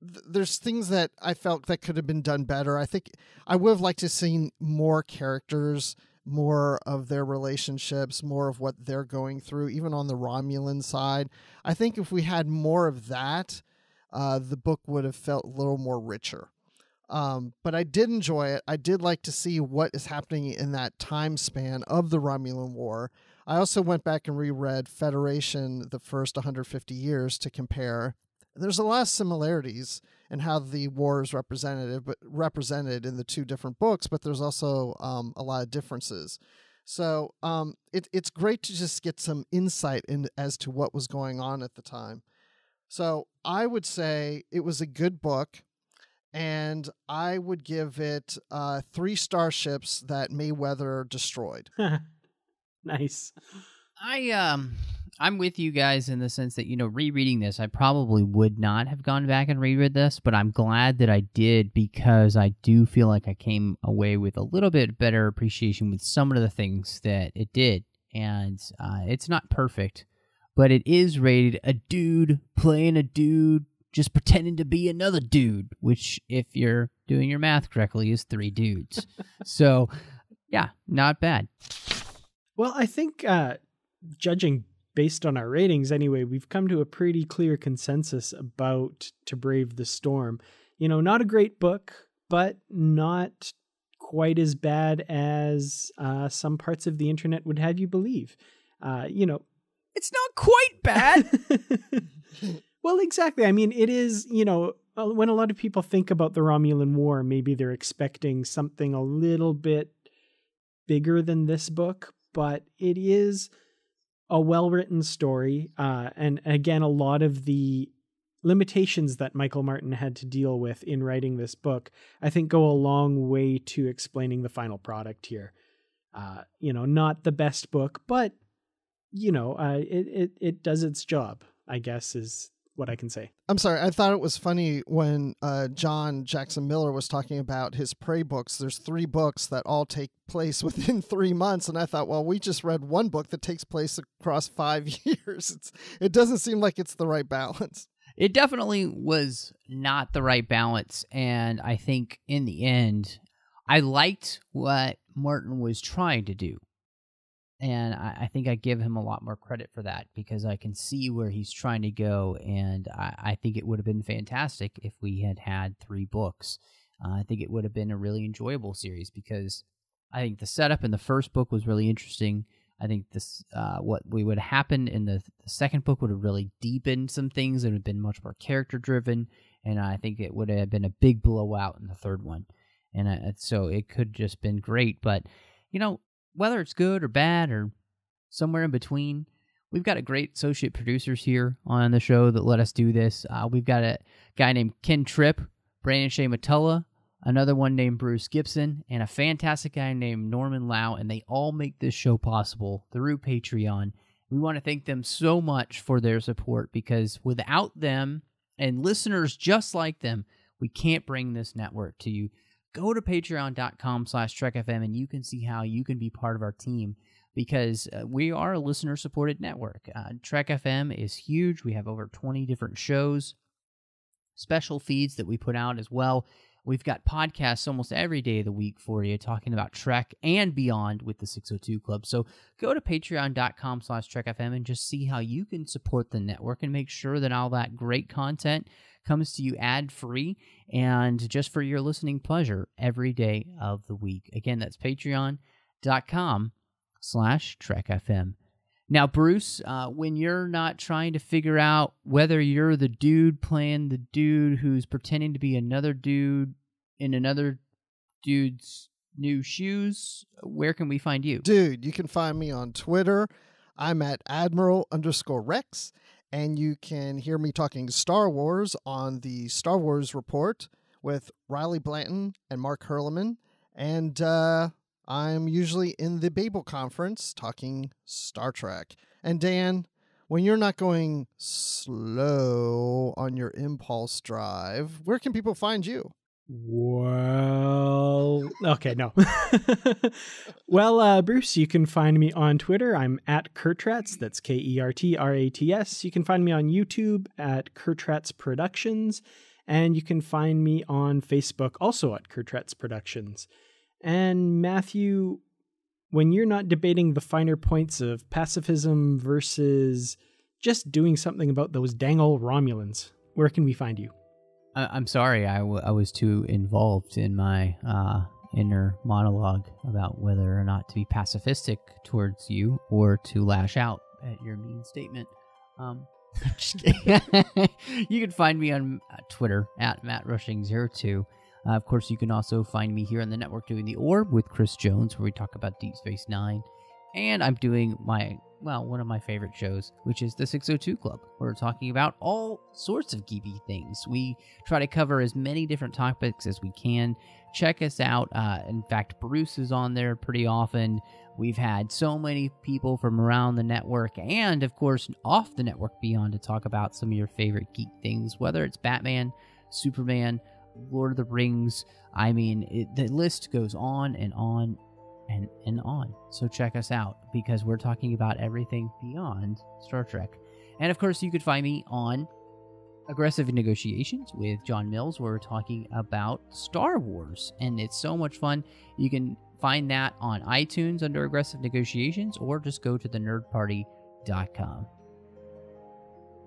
There's things that I felt that could have been done better. I think I would have liked to see more characters, more of their relationships, more of what they're going through, even on the Romulan side. I think if we had more of that, the book would have felt a little more richer. But I did enjoy it. I did like to see what is happening in that time span of the Romulan War. I also went back and reread Federation, the first 150 years, to compare. There's a lot of similarities in how the war is represented in the 2 different books, but there's also a lot of differences. So it's great to just get some insight as to what was going on at the time. So I would say it was a good book, and I would give it 3 starships that Mayweather destroyed. Nice. I'm with you guys in the sense that, rereading this, I probably would not have gone back and reread this, but I'm glad that I did, because I do feel like I came away with a little bit better appreciation with some of the things that it did. And it's not perfect, but it is rated a dude playing a dude just pretending to be another dude, which, if you're doing your math correctly, is 3 dudes. So, yeah, not bad. Well, I think judging based on our ratings anyway, we've come to a pretty clear consensus about To Brave the Storm. Not a great book, but not quite as bad as some parts of the internet would have you believe. It's not quite bad. Well, exactly. I mean, it is, when a lot of people think about the Romulan War, maybe they're expecting something a little bit bigger than this book, but it is a well-written story, and again, a lot of the limitations that Michael Martin had to deal with in writing this book, I think, go a long way to explaining the final product here. Not the best book, but it does its job, I guess, is what I can say. I'm sorry. I thought it was funny when John Jackson Miller was talking about his Prey books. There's 3 books that all take place within 3 months. And I thought, well, we just read one book that takes place across 5 years. It doesn't seem like it's the right balance. It definitely was not the right balance. And I think in the end, I liked what Martin was trying to do. And I think I give him a lot more credit for that, because I can see where he's trying to go. And I think it would have been fantastic if we had had 3 books. I think it would have been a really enjoyable series, because I think the setup in the first book was really interesting. I think this what would happen in the second book would have really deepened some things. It would have been much more character-driven. And I think it would have been a big blowout in the third one. And so it could just been great. But, whether it's good or bad or somewhere in between, we've got a great associate producers here on the show that let us do this. We've got a guy named Ken Tripp, Brandon Shea Matulla, another one named Bruce Gibson, and a fantastic guy named Norman Lau, and they all make this show possible through Patreon. We want to thank them so much for their support, because without them and listeners just like them, we can't bring this network to you. Go to patreon.com/TrekFM and you can see how you can be part of our team, because we are a listener-supported network. Trek FM is huge. We have over 20 different shows, special feeds that we put out as well. We've got podcasts almost every day of the week for you, talking about Trek and beyond with the 602 Club. So go to patreon.com/TrekFM and just see how you can support the network and make sure that all that great content comes to you ad-free and just for your listening pleasure every day of the week. Again, that's patreon.com/TrekFM. Now, Bruce, when you're not trying to figure out whether you're the dude playing the dude who's pretending to be another dude in another dude's new shoes, where can we find you? Dude, you can find me on Twitter. I'm at Admiral_Rex, and you can hear me talking Star Wars on the Star Wars Report with Riley Blanton and Mark Hurleman. And I'm usually in the Babel Conference talking Star Trek. And Dan, when you're not going slow on your impulse drive, where can people find you? Well, okay, no. Well, Bruce, you can find me on Twitter. I'm at Kurtrats. That's KERTRATS. You can find me on YouTube at Kurtrats Productions. And you can find me on Facebook also at Kurtrats Productions. And Matthew, when you're not debating the finer points of pacifism versus just doing something about those dang old Romulans, where can we find you? I'm sorry, I was too involved in my inner monologue about whether or not to be pacifistic towards you or to lash out at your mean statement. Just kidding. You can find me on Twitter at MattRushing02. Of course, you can also find me here on the network doing The Orb with Chris Jones, where we talk about Deep Space Nine. And I'm doing one of my favorite shows, which is the 602 Club. We're talking about all sorts of geeky things. We try to cover as many different topics as we can. Check us out. In fact, Bruce is on there pretty often. We've had so many people from around the network and, of course, off the network beyond to talk about some of your favorite geek things, whether it's Batman, Superman, Lord of the Rings. I mean, the list goes on and on and on. So check us out, because we're talking about everything beyond Star Trek. And of course, you could find me on Aggressive Negotiations with John Mills, where we're talking about Star Wars, and it's so much fun. You can find that on iTunes under Aggressive Negotiations, or just go to thenerdparty.com.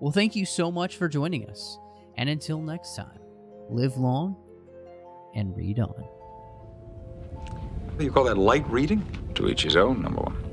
Well, thank you so much for joining us, and until next time, live long and read on. What do you call that, light reading? To each his own, number one.